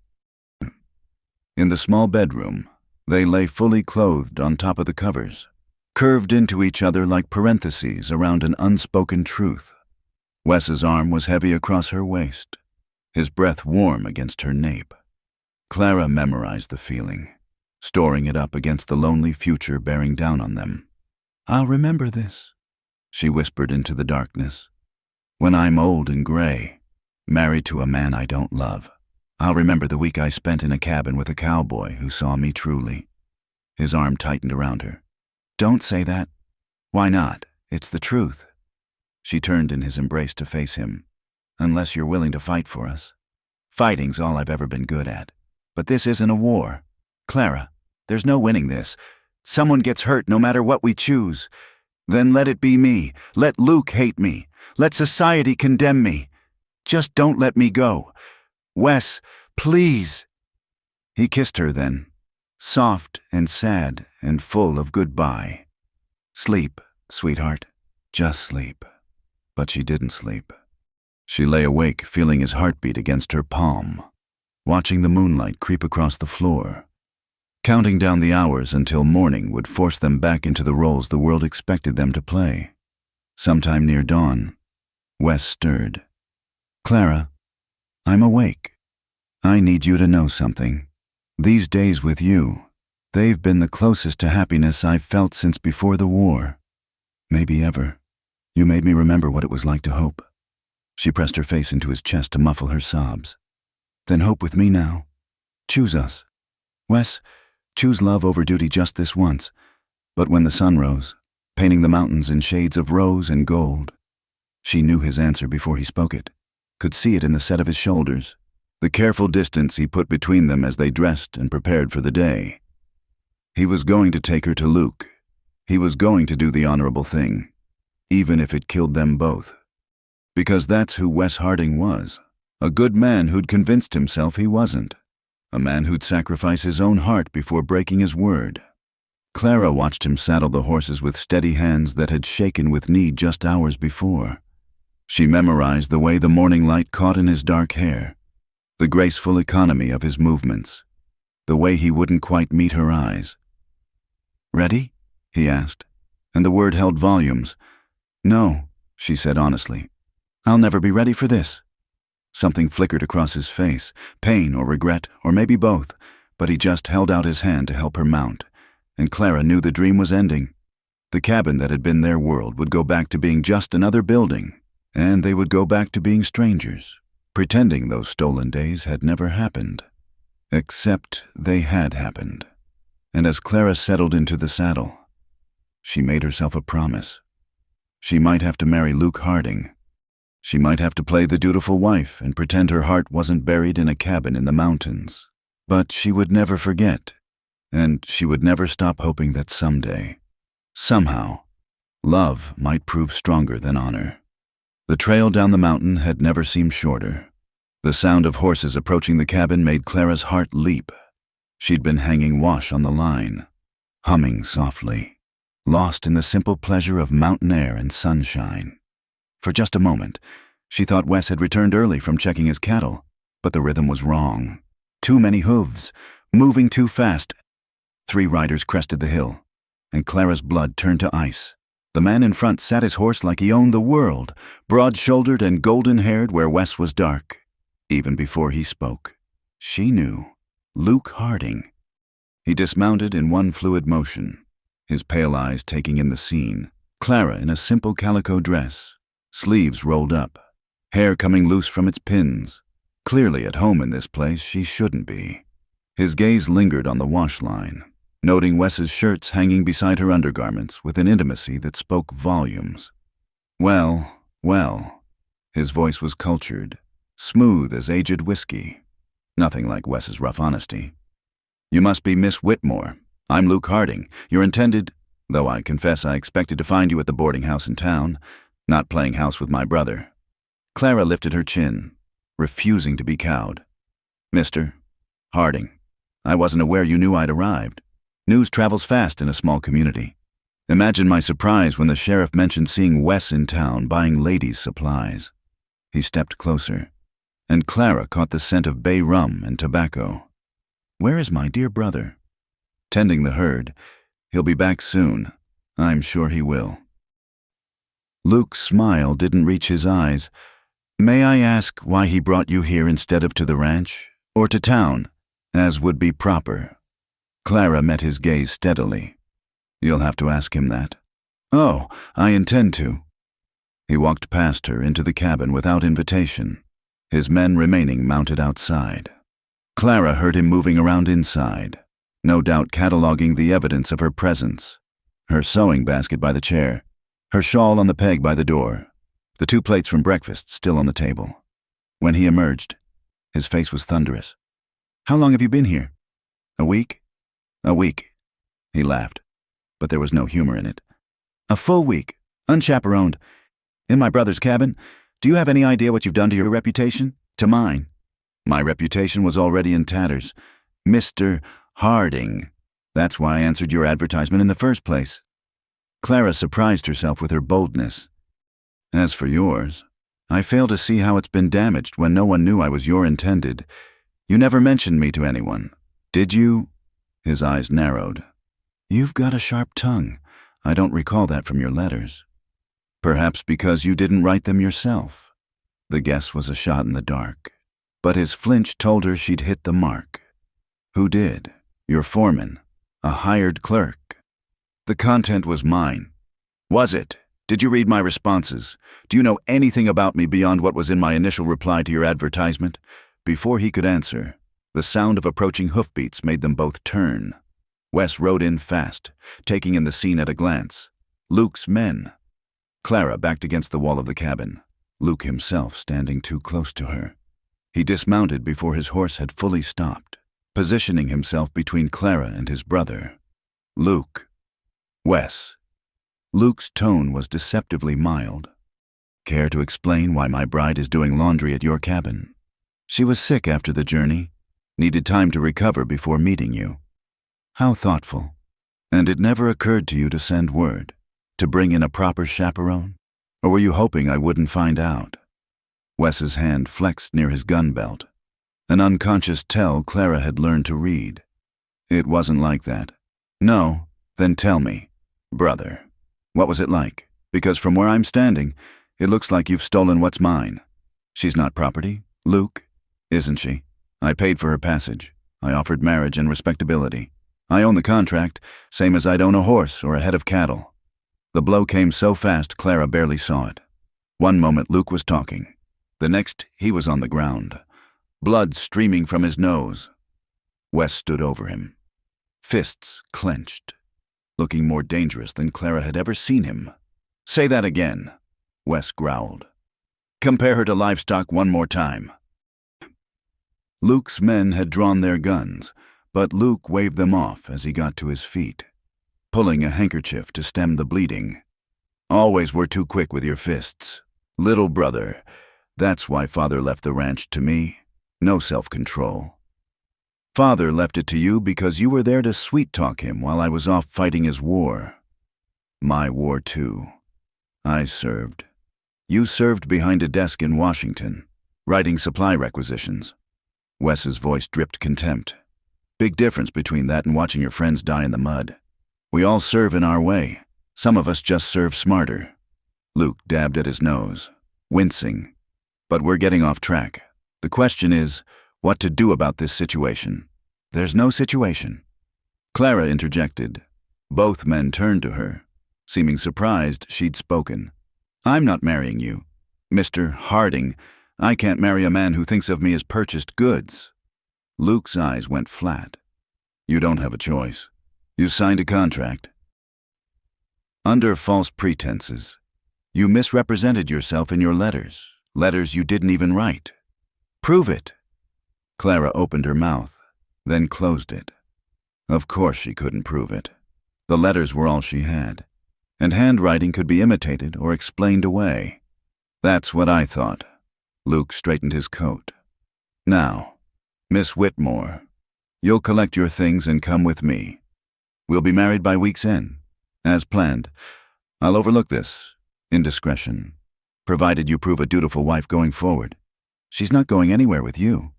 In the small bedroom, they lay fully clothed on top of the covers, curved into each other like parentheses around an unspoken truth. Wes's arm was heavy across her waist, his breath warm against her nape. Clara memorized the feeling, storing it up against the lonely future bearing down on them. "I'll remember this," she whispered into the darkness. "When I'm old and gray, married to a man I don't love, I'll remember the week I spent in a cabin with a cowboy who saw me truly." His arm tightened around her. "Don't say that." "Why not? It's the truth." She turned in his embrace to face him. "Unless you're willing to fight for us." "Fighting's all I've ever been good at. But this isn't a war. Clara, there's no winning this. Someone gets hurt no matter what we choose. Then let it be me. Let Luke hate me. Let society condemn me. Just don't let me go. Wes, please." He kissed her then, soft and sad and full of goodbye. "Sleep, sweetheart. Just sleep." But she didn't sleep. She lay awake, feeling his heartbeat against her palm, watching the moonlight creep across the floor, counting down the hours until morning would force them back into the roles the world expected them to play. Sometime near dawn, Wes stirred. "Clara, I'm awake. I need you to know something. These days with you, they've been the closest to happiness I've felt since before the war. Maybe ever. You made me remember what it was like to hope." She pressed her face into his chest to muffle her sobs. "Then hope with me now. Choose us. Wes, choose love over duty just this once." But when the sun rose, painting the mountains in shades of rose and gold, she knew his answer before he spoke it, could see it in the set of his shoulders, the careful distance he put between them as they dressed and prepared for the day. He was going to take her to Luke. He was going to do the honorable thing, even if it killed them both. Because that's who Wes Harding was, a good man who'd convinced himself he wasn't, a man who'd sacrifice his own heart before breaking his word. Clara watched him saddle the horses with steady hands that had shaken with need just hours before. She memorized the way the morning light caught in his dark hair, the graceful economy of his movements, the way he wouldn't quite meet her eyes. "Ready?" he asked, and the word held volumes. "No," she said honestly. "I'll never be ready for this." Something flickered across his face, pain or regret, or maybe both, but he just held out his hand to help her mount, and Clara knew the dream was ending. The cabin that had been their world would go back to being just another building, and they would go back to being strangers, pretending those stolen days had never happened. Except they had happened. And as Clara settled into the saddle, she made herself a promise. She might have to marry Luke Harding. She might have to play the dutiful wife and pretend her heart wasn't buried in a cabin in the mountains. But she would never forget, and she would never stop hoping that someday, somehow, love might prove stronger than honor. The trail down the mountain had never seemed shorter. The sound of horses approaching the cabin made Clara's heart leap. She'd been hanging wash on the line, humming softly, lost in the simple pleasure of mountain air and sunshine. For just a moment, she thought Wes had returned early from checking his cattle, but the rhythm was wrong. Too many hooves, moving too fast. 3 riders crested the hill, and Clara's blood turned to ice. The man in front sat his horse like he owned the world, broad-shouldered and golden-haired where Wes was dark. Even before he spoke, she knew. Luke Harding. He dismounted in one fluid motion, his pale eyes taking in the scene. Clara in a simple calico dress, sleeves rolled up, hair coming loose from its pins. Clearly at home in this place she shouldn't be. His gaze lingered on the wash line, noting Wes's shirts hanging beside her undergarments with an intimacy that spoke volumes. Well, well. His voice was cultured, smooth as aged whiskey. Nothing like Wes's rough honesty. "You must be Miss Whitmore. I'm Luke Harding, your intended, though I confess I expected to find you at the boarding house in town, not playing house with my brother." Clara lifted her chin, refusing to be cowed. "Mr. Harding, I wasn't aware you knew I'd arrived. News travels fast in a small community. Imagine my surprise when the sheriff mentioned seeing Wes in town buying ladies' supplies." He stepped closer, and Clara caught the scent of bay rum and tobacco. "Where is my dear brother?" "Tending the herd. He'll be back soon. I'm sure he will." Luke's smile didn't reach his eyes. "May I ask why he brought you here instead of to the ranch, or to town, as would be proper?" Clara met his gaze steadily. "You'll have to ask him that." "Oh, I intend to." He walked past her into the cabin without invitation, his men remaining mounted outside. Clara heard him moving around inside, no doubt cataloging the evidence of her presence. Her sewing basket by the chair, her shawl on the peg by the door, the 2 plates from breakfast still on the table. When he emerged, his face was thunderous. "How long have you been here?" "A week?" "A week." He laughed, but there was no humor in it. "A full week, unchaperoned, in my brother's cabin? Do you have any idea what you've done to your reputation? To mine?" "My reputation was already in tatters. Mr. Harding. That's why I answered your advertisement in the first place." Clara surprised herself with her boldness. "As for yours, I fail to see how it's been damaged when no one knew I was your intended. You never mentioned me to anyone, did you?" His eyes narrowed. "You've got a sharp tongue. I don't recall that from your letters." "Perhaps because you didn't write them yourself." The guess was a shot in the dark, but his flinch told her she'd hit the mark. "Who did? Your foreman? A hired clerk?" "The content was mine." "Was it? Did you read my responses? Do you know anything about me beyond what was in my initial reply to your advertisement?" Before he could answer, the sound of approaching hoofbeats made them both turn. Wes rode in fast, taking in the scene at a glance. Luke's men. Clara backed against the wall of the cabin, Luke himself standing too close to her. He dismounted before his horse had fully stopped, positioning himself between Clara and his brother. "Luke." "Wes." Luke's tone was deceptively mild. "Care to explain why my bride is doing laundry at your cabin?" "She was sick after the journey, needed time to recover before meeting you." "How thoughtful. And it never occurred to you to send word, to bring in a proper chaperone? Or were you hoping I wouldn't find out? Wes's hand flexed near his gun belt. An unconscious tell Clara had learned to read. It wasn't like that. No, then tell me, brother, what was it like? Because from where I'm standing, it looks like you've stolen what's mine. She's not property, Luke, isn't she? I paid for her passage. I offered marriage and respectability. I own the contract, same as I'd own a horse or a head of cattle. The blow came so fast Clara barely saw it. One moment Luke was talking. The next, he was on the ground, blood streaming from his nose. Wes stood over him, fists clenched, looking more dangerous than Clara had ever seen him. Say that again, Wes growled. Compare her to livestock one more time. Luke's men had drawn their guns, but Luke waved them off as he got to his feet, pulling a handkerchief to stem the bleeding. Always were too quick with your fists. Little brother, that's why Father left the ranch to me. No self-control. Father left it to you because you were there to sweet-talk him while I was off fighting his war. My war, too. I served. You served behind a desk in Washington, writing supply requisitions. Wes's voice dripped contempt. Big difference between that and watching your friends die in the mud. We all serve in our way. Some of us just serve smarter. Luke dabbed at his nose, wincing. But we're getting off track. The question is, what to do about this situation? There's no situation. Clara interjected. Both men turned to her, seeming surprised she'd spoken. I'm not marrying you. Mr. Harding, I can't marry a man who thinks of me as purchased goods. Luke's eyes went flat. You don't have a choice. You signed a contract. Under false pretenses. You misrepresented yourself in your letters. Letters you didn't even write. Prove it. Clara opened her mouth, then closed it. Of course she couldn't prove it. The letters were all she had, and handwriting could be imitated or explained away. That's what I thought. Luke straightened his coat. Now, Miss Whitmore, you'll collect your things and come with me. We'll be married by week's end, as planned. I'll overlook this, indiscretion, provided you prove a dutiful wife going forward. She's not going anywhere with you,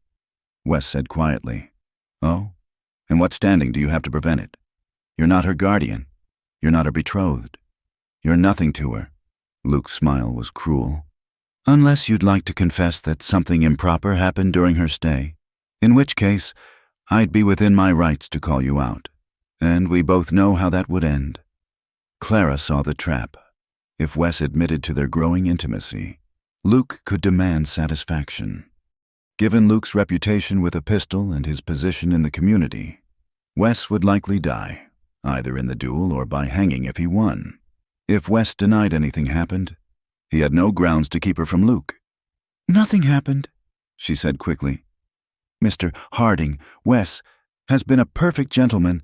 Wes said quietly. Oh? And what standing do you have to prevent it? You're not her guardian. You're not her betrothed. You're nothing to her. Luke's smile was cruel. Unless you'd like to confess that something improper happened during her stay, in which case I'd be within my rights to call you out, and we both know how that would end. Clara saw the trap. If Wes admitted to their growing intimacy, Luke could demand satisfaction. Given Luke's reputation with a pistol and his position in the community, Wes would likely die, either in the duel or by hanging if he won. If Wes denied anything happened, he had no grounds to keep her from Luke. Nothing happened, she said quickly. Mr. Harding, Wes, has been a perfect gentleman,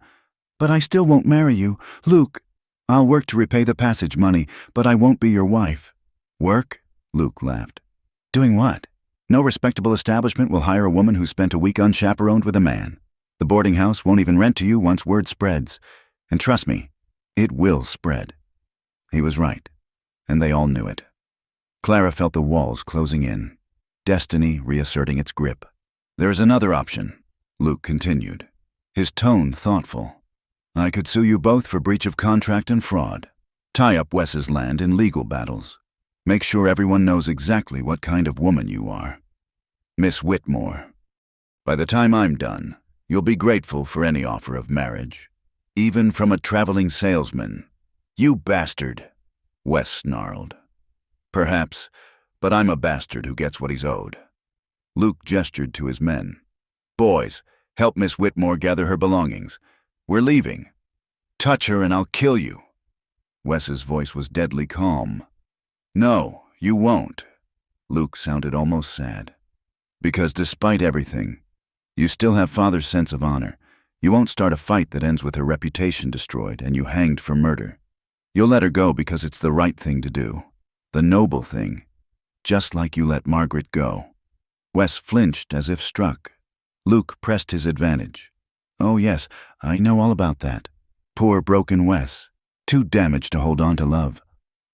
but I still won't marry you. Luke, I'll work to repay the passage money, but I won't be your wife. Work? Luke laughed. Doing what? No respectable establishment will hire a woman who spent a week unchaperoned with a man. The boarding house won't even rent to you once word spreads. And trust me, it will spread. He was right, and they all knew it. Clara felt the walls closing in, destiny reasserting its grip. There's another option, Luke continued, his tone thoughtful. I could sue you both for breach of contract and fraud. Tie up Wes's land in legal battles. Make sure everyone knows exactly what kind of woman you are. Miss Whitmore. By the time I'm done, you'll be grateful for any offer of marriage, even from a traveling salesman. You bastard, Wes snarled. Perhaps, but I'm a bastard who gets what he's owed. Luke gestured to his men. Boys, help Miss Whitmore gather her belongings. We're leaving. Touch her and I'll kill you. Wes's voice was deadly calm. No, you won't. Luke sounded almost sad. Because despite everything, you still have Father's sense of honor. You won't start a fight that ends with her reputation destroyed and you hanged for murder. You'll let her go because it's the right thing to do. The noble thing. Just like you let Margaret go. Wes flinched as if struck. Luke pressed his advantage. Oh yes, I know all about that. Poor broken Wes. Too damaged to hold on to love.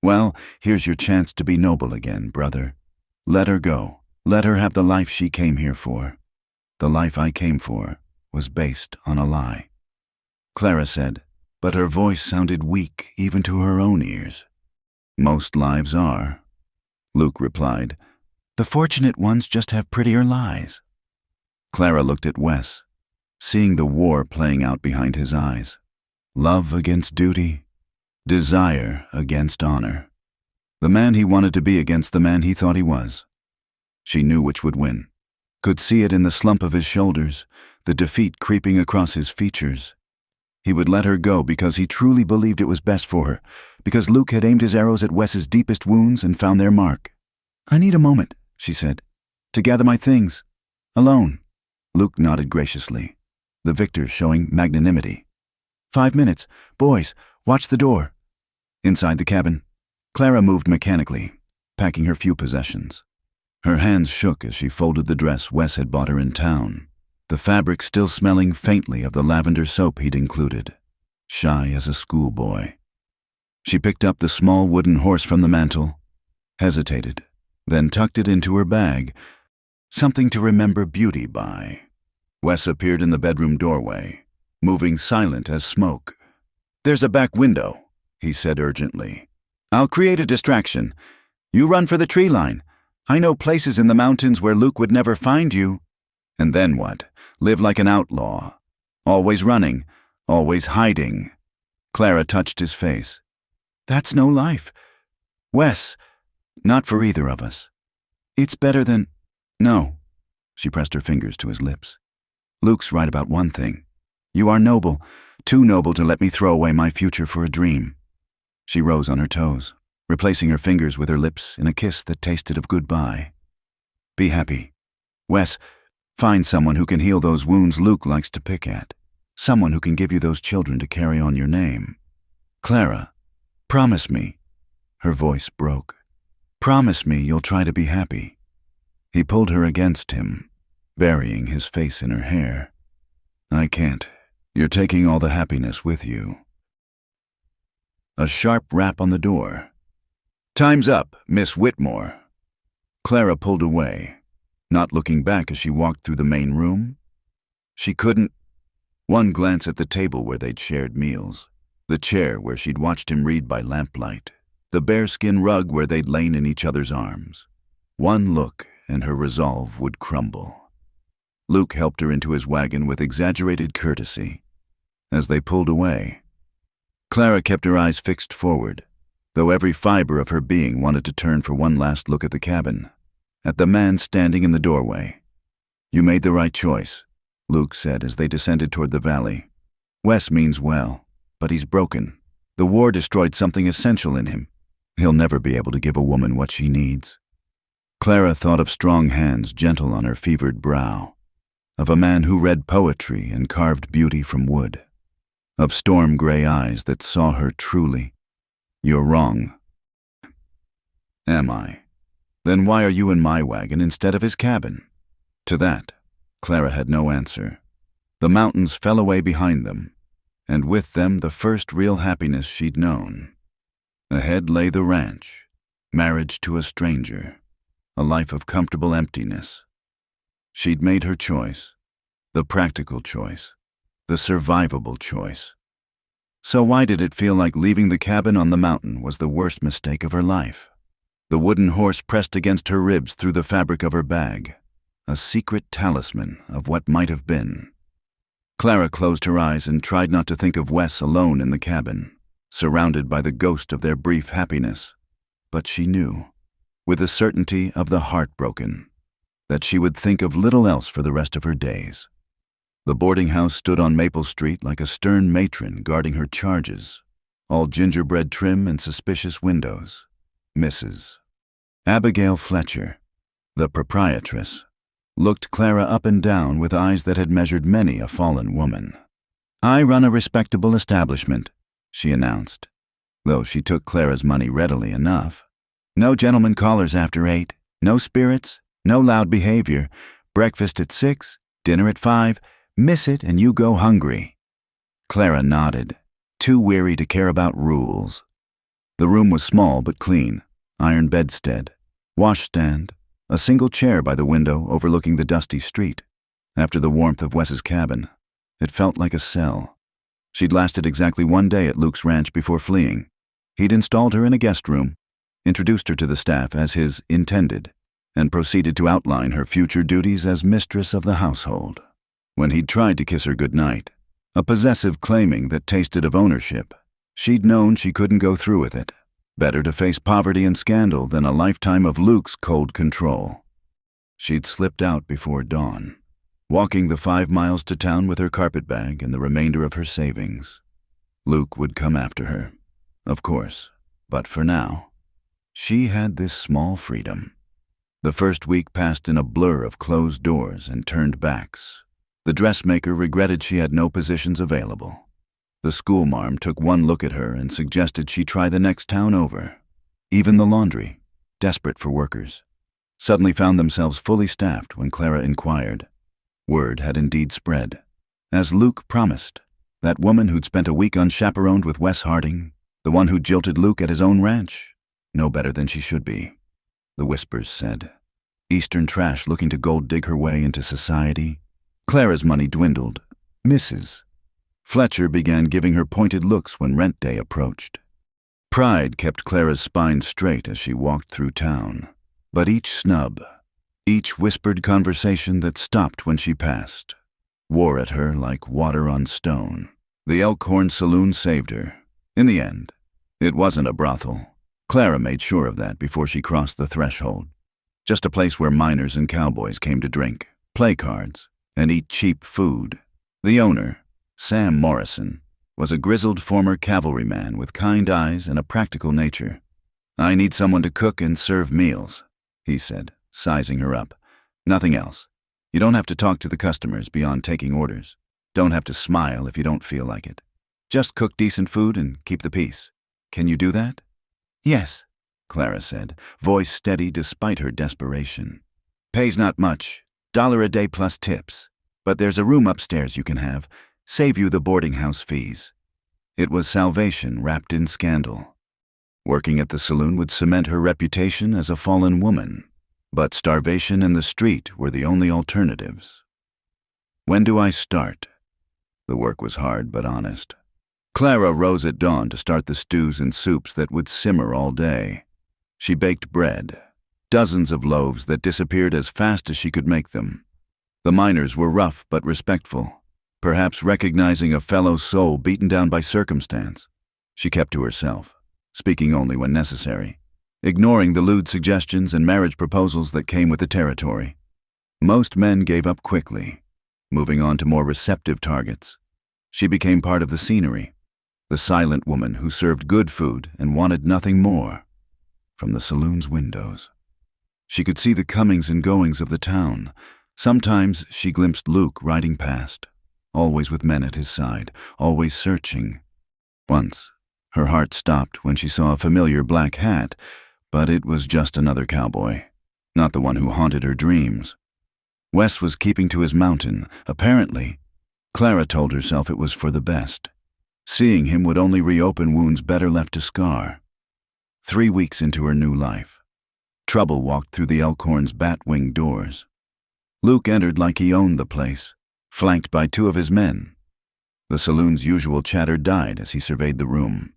Well, here's your chance to be noble again, brother. Let her go. Let her have the life she came here for. The life I came for was based on a lie. Clara said, but her voice sounded weak even to her own ears. Most lives are. Luke replied, the fortunate ones just have prettier lies. Clara looked at Wes, seeing the war playing out behind his eyes. Love against duty, desire against honor. The man he wanted to be against the man he thought he was. She knew which would win. Could see it in the slump of his shoulders, the defeat creeping across his features. He would let her go because he truly believed it was best for her, because Luke had aimed his arrows at Wes's deepest wounds and found their mark. I need a moment, she said, to gather my things. Alone. Luke nodded graciously, the victor showing magnanimity. 5 minutes. Boys, watch the door. Inside the cabin, Clara moved mechanically, packing her few possessions. Her hands shook as she folded the dress Wes had bought her in town, the fabric still smelling faintly of the lavender soap he'd included, shy as a schoolboy. She picked up the small wooden horse from the mantel, hesitated, then tucked it into her bag, something to remember beauty by. Wes appeared in the bedroom doorway, moving silent as smoke. There's a back window, he said urgently. I'll create a distraction. You run for the tree line. I know places in the mountains where Luke would never find you. And then what? Live like an outlaw. Always running, always hiding. Clara touched his face. That's no life. Wes, not for either of us. It's better than... No. She pressed her fingers to his lips. Luke's right about one thing. You are noble, too noble to let me throw away my future for a dream. She rose on her toes, replacing her fingers with her lips in a kiss that tasted of goodbye. Be happy. Wes, find someone who can heal those wounds Luke likes to pick at. Someone who can give you those children to carry on your name. Clara, promise me. Her voice broke. Promise me you'll try to be happy. He pulled her against him, burying his face in her hair. I can't. You're taking all the happiness with you. A sharp rap on the door. Time's up, Miss Whitmore. Clara pulled away, not looking back as she walked through the main room. She couldn't. One glance at the table where they'd shared meals, the chair where she'd watched him read by lamplight, the bearskin rug where they'd lain in each other's arms. One look and her resolve would crumble. Luke helped her into his wagon with exaggerated courtesy. As they pulled away, Clara kept her eyes fixed forward, though every fiber of her being wanted to turn for one last look at the cabin, at the man standing in the doorway. You made the right choice, Luke said as they descended toward the valley. Wes means well, but he's broken. The war destroyed something essential in him. He'll never be able to give a woman what she needs. Clara thought of strong hands gentle on her fevered brow, of a man who read poetry and carved beauty from wood, of storm-gray eyes that saw her truly. You're wrong. Am I? Then why are you in my wagon instead of his cabin? To that, Clara had no answer. The mountains fell away behind them, and with them the first real happiness she'd known. Ahead lay the ranch, marriage to a stranger, a life of comfortable emptiness. She'd made her choice, the practical choice, the survivable choice. So why did it feel like leaving the cabin on the mountain was the worst mistake of her life? The wooden horse pressed against her ribs through the fabric of her bag, a secret talisman of what might have been. Clara closed her eyes and tried not to think of Wes alone in the cabin, surrounded by the ghost of their brief happiness. But she knew, with the certainty of the heartbroken, that she would think of little else for the rest of her days. The boarding house stood on Maple Street like a stern matron guarding her charges, all gingerbread trim and suspicious windows. Mrs. Abigail Fletcher, the proprietress, looked Clara up and down with eyes that had measured many a fallen woman. I run a respectable establishment, she announced, though she took Clara's money readily enough. No gentlemen callers after 8, no spirits, no loud behavior, breakfast at 6, dinner at 5, miss it and you go hungry. Clara nodded, too weary to care about rules. The room was small but clean. Iron bedstead, washstand, a single chair by the window overlooking the dusty street. After the warmth of Wes's cabin, it felt like a cell. She'd lasted exactly 1 day at Luke's ranch before fleeing. He'd installed her in a guest room, introduced her to the staff as his intended, and proceeded to outline her future duties as mistress of the household. When he'd tried to kiss her goodnight, a possessive claiming that tasted of ownership, she'd known she couldn't go through with it. Better to face poverty and scandal than a lifetime of Luke's cold control. She'd slipped out before dawn, walking the 5 miles to town with her carpetbag and the remainder of her savings. Luke would come after her, of course, but for now, she had this small freedom. The first week passed in a blur of closed doors and turned backs. The dressmaker regretted she had no positions available. The schoolmarm took one look at her and suggested she try the next town over. Even the laundry, desperate for workers, suddenly found themselves fully staffed when Clara inquired. Word had indeed spread. As Luke promised, that woman who'd spent a week unchaperoned with Wes Harding, the one who jilted Luke at his own ranch, no better than she should be, the whispers said. Eastern trash looking to gold dig her way into society. Clara's money dwindled. Mrs. Fletcher began giving her pointed looks when rent day approached. Pride kept Clara's spine straight as she walked through town, but each snub, each whispered conversation that stopped when she passed, wore at her like water on stone. The Elkhorn Saloon saved her. In the end, it wasn't a brothel. Clara made sure of that before she crossed the threshold. Just a place where miners and cowboys came to drink, play cards, and eat cheap food. The owner, Sam Morrison, was a grizzled former cavalryman with kind eyes and a practical nature. "I need someone to cook and serve meals," he said, sizing her up. "Nothing else. You don't have to talk to the customers beyond taking orders. Don't have to smile if you don't feel like it. Just cook decent food and keep the peace. Can you do that?" "Yes," Clara said, voice steady despite her desperation. "Pay's not much, $1 a day plus tips, but there's a room upstairs you can have. Save you the boarding house fees." It was salvation wrapped in scandal. Working at the saloon would cement her reputation as a fallen woman, but starvation and the street were the only alternatives. When do I start? The work was hard but honest. Clara rose at dawn to start the stews and soups that would simmer all day. She baked bread, dozens of loaves that disappeared as fast as she could make them. The miners were rough but respectful, perhaps recognizing a fellow soul beaten down by circumstance. She kept to herself, speaking only when necessary, ignoring the lewd suggestions and marriage proposals that came with the territory. Most men gave up quickly, moving on to more receptive targets. She became part of the scenery, the silent woman who served good food and wanted nothing more. From the saloon's windows, she could see the comings and goings of the town. Sometimes she glimpsed Luke riding past, always with men at his side, always searching. Once, her heart stopped when she saw a familiar black hat, but it was just another cowboy, not the one who haunted her dreams. Wes was keeping to his mountain, apparently. Clara told herself it was for the best. Seeing him would only reopen wounds better left to scar. 3 weeks into her new life, trouble walked through the Elkhorn's bat-winged doors. Luke entered like he owned the place, flanked by 2 of his men. The saloon's usual chatter died as he surveyed the room,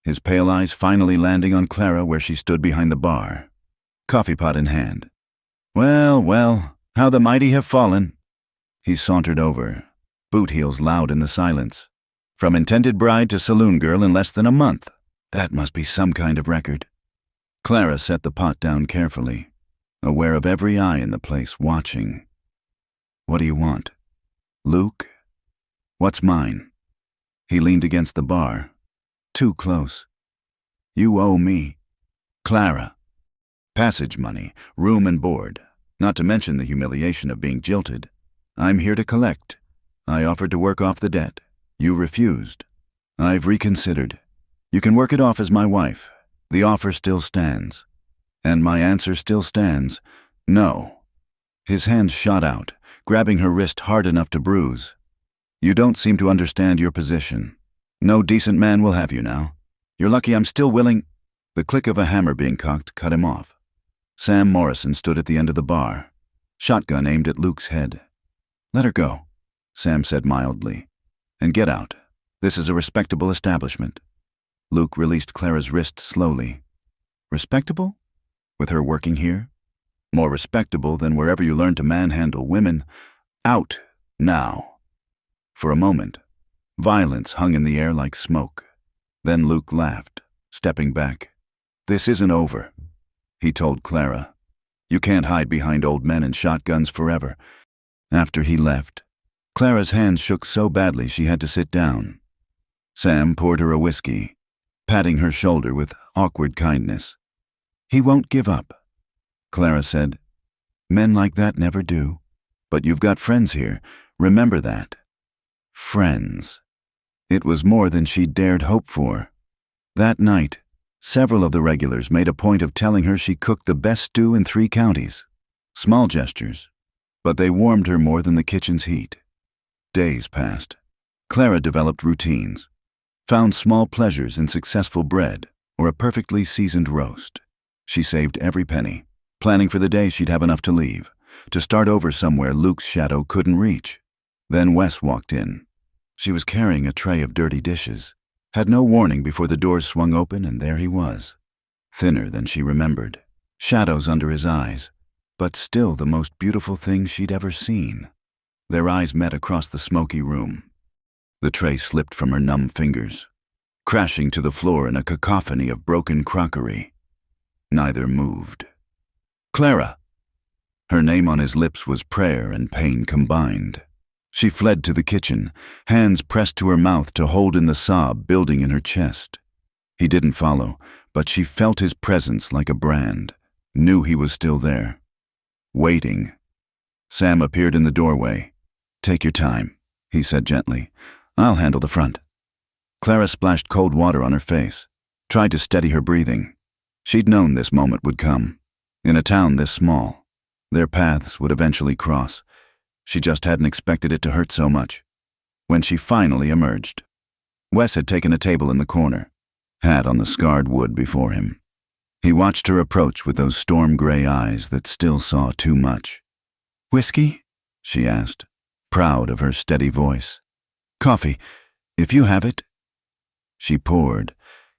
his pale eyes finally landing on Clara where she stood behind the bar, coffee pot in hand. "Well, well, how the mighty have fallen." He sauntered over, boot heels loud in the silence. "From intended bride to saloon girl in less than a month. That must be some kind of record." Clara set the pot down carefully, aware of every eye in the place watching. "What do you want?" "Luke." "What's mine?" He leaned against the bar, too close. "You owe me." "Clara." "Passage money, room and board, not to mention the humiliation of being jilted. I'm here to collect. I offered to work off the debt. You refused. I've reconsidered. You can work it off as my wife. The offer still stands." And my answer still stands, no. His hand shot out, grabbing her wrist hard enough to bruise. "You don't seem to understand your position. No decent man will have you now. You're lucky I'm still willing—" The click of a hammer being cocked cut him off. Sam Morrison stood at the end of the bar, shotgun aimed at Luke's head. "Let her go," Sam said mildly. "And get out. This is a respectable establishment." Luke released Clara's wrist slowly. Respectable? With her working here? More respectable than wherever you learn to manhandle women. Out, now. For a moment, violence hung in the air like smoke. Then Luke laughed, stepping back. "This isn't over," he told Clara. "You can't hide behind old men and shotguns forever." After he left, Clara's hands shook so badly she had to sit down. Sam poured her a whiskey, patting her shoulder with awkward kindness. "He won't give up," Clara said. "Men like that never do. But you've got friends here. Remember that." Friends. It was more than she dared hope for. That night, several of the regulars made a point of telling her she cooked the best stew in 3 counties. Small gestures, but they warmed her more than the kitchen's heat. Days passed. Clara developed routines, found small pleasures in successful bread or a perfectly seasoned roast. She saved every penny, planning for the day she'd have enough to leave, to start over somewhere Luke's shadow couldn't reach. Then Wes walked in. She was carrying a tray of dirty dishes, had no warning before the doors swung open, and there he was. Thinner than she remembered, shadows under his eyes, but still the most beautiful thing she'd ever seen. Their eyes met across the smoky room. The tray slipped from her numb fingers, crashing to the floor in a cacophony of broken crockery. Neither moved. "Clara!" Her name on his lips was prayer and pain combined. She fled to the kitchen, hands pressed to her mouth to hold in the sob building in her chest. He didn't follow, but she felt his presence like a brand, knew he was still there. Waiting. Sam appeared in the doorway. "Take your time," he said gently. "I'll handle the front." Clara splashed cold water on her face, tried to steady her breathing. She'd known this moment would come. In a town this small, their paths would eventually cross. She just hadn't expected it to hurt so much. When she finally emerged, Wes had taken a table in the corner, hat on the scarred wood before him. He watched her approach with those storm-gray eyes that still saw too much. "Whiskey?" she asked, proud of her steady voice. "Coffee, if you have it." She poured,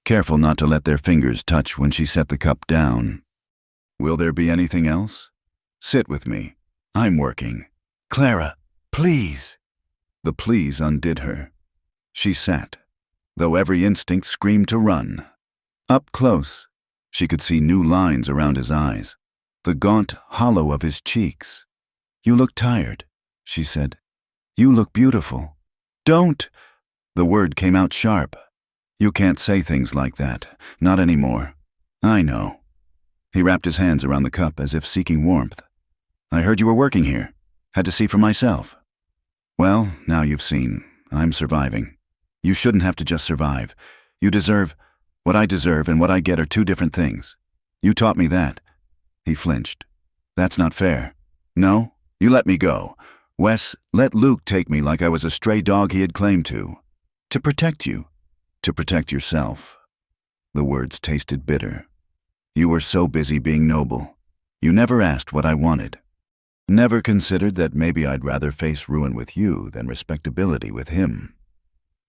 careful not to let their fingers touch when she set the cup down. "Will there be anything else? Sit with me. I'm working." "Clara, please." The please undid her. She sat, though every instinct screamed to run. Up close, she could see new lines around his eyes, the gaunt hollow of his cheeks. "You look tired," she said. "You look beautiful." "Don't!" The word came out sharp. "You can't say things like that. Not anymore." "I know." He wrapped his hands around the cup as if seeking warmth. "I heard you were working here. Had to see for myself." "Well, now you've seen. I'm surviving. You shouldn't have to just survive. You deserve. What I deserve and what I get are 2 different things. You taught me that." He flinched. "That's not fair." "No, you let me go. Wes, let Luke take me like I was a stray dog he had claimed to. To protect you. To protect yourself." The words tasted bitter. "You were so busy being noble. You never asked what I wanted. Never considered that maybe I'd rather face ruin with you than respectability with him."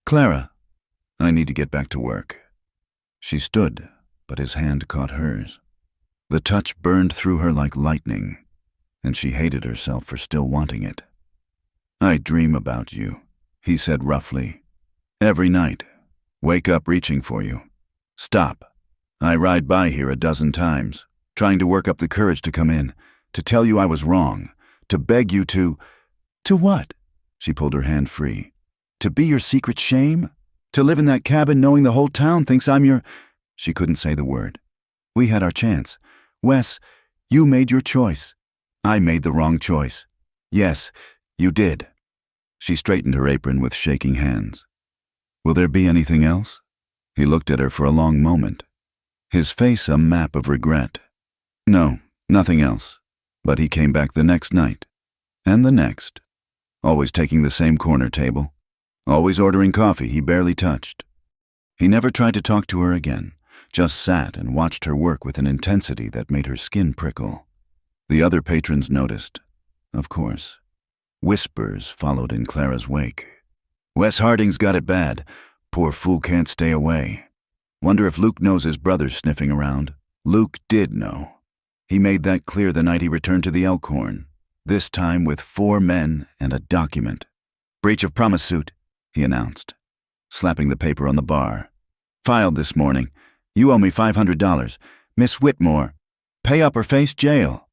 "Clara, I need to get back to work." She stood, but his hand caught hers. The touch burned through her like lightning, and she hated herself for still wanting it. "I dream about you," he said roughly. "Every night. Wake up reaching for you. Stop. I ride by here a dozen times, trying to work up the courage to come in, to tell you I was wrong, to beg you to—" "To what?" She pulled her hand free. "To be your secret shame? To live in that cabin knowing the whole town thinks I'm your—" She couldn't say the word. "We had our chance. Wes, you made your choice. I made the wrong choice. Yes, you did." She straightened her apron with shaking hands. "Will there be anything else?" He looked at her for a long moment, his face a map of regret. "No, nothing else." But he came back the next night, and the next, always taking the same corner table, always ordering coffee he barely touched. He never tried to talk to her again, just sat and watched her work with an intensity that made her skin prickle. The other patrons noticed, of course. Whispers followed in Clara's wake. "Wes Harding's got it bad. Poor fool can't stay away. Wonder if Luke knows his brother's sniffing around." Luke did know. He made that clear the night he returned to the Elkhorn, this time with 4 men and a document. "Breach of promise suit," he announced, slapping the paper on the bar. "Filed this morning. You owe me $500. Miss Whitmore. Pay up or face jail."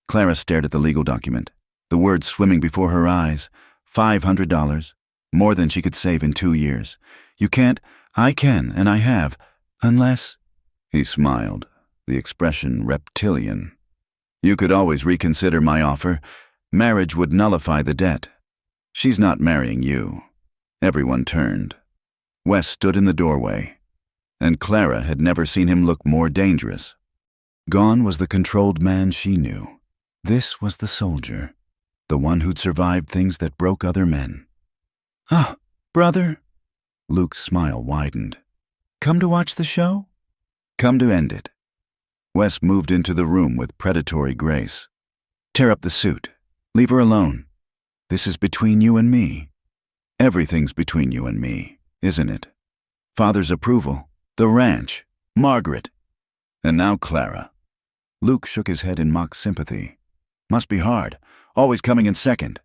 Clara stared at the legal document, the words swimming before her eyes. $500, more than she could save in 2 years. "You can't." "I can, and I have, unless—" He smiled, the expression reptilian. "You could always reconsider my offer. Marriage would nullify the debt. She's not marrying you." Everyone turned. Wes stood in the doorway, and Clara had never seen him look more dangerous. Gone was the controlled man she knew. This was the soldier, the one who'd survived things that broke other men. "Ah, brother." Luke's smile widened. "Come to watch the show?" "Come to end it." Wes moved into the room with predatory grace. "Tear up the suit. Leave her alone. This is between you and me. Everything's between you and me, isn't it? Father's approval, the ranch, Margaret, and now Clara." Luke shook his head in mock sympathy. "Must be hard, always coming in second."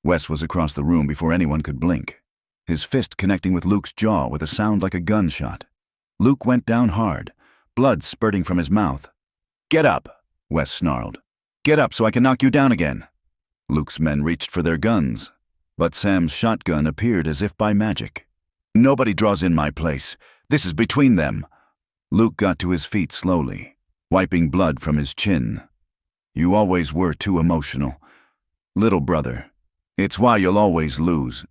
Wes was across the room before anyone could blink, his fist connecting with Luke's jaw with a sound like a gunshot. Luke went down hard, blood spurting from his mouth. "Get up," Wes snarled. "Get up so I can knock you down again." Luke's men reached for their guns, but Sam's shotgun appeared as if by magic. "Nobody draws in my place. This is between them." Luke got to his feet slowly, wiping blood from his chin. "You always were too emotional. Little brother, it's why you'll always lose."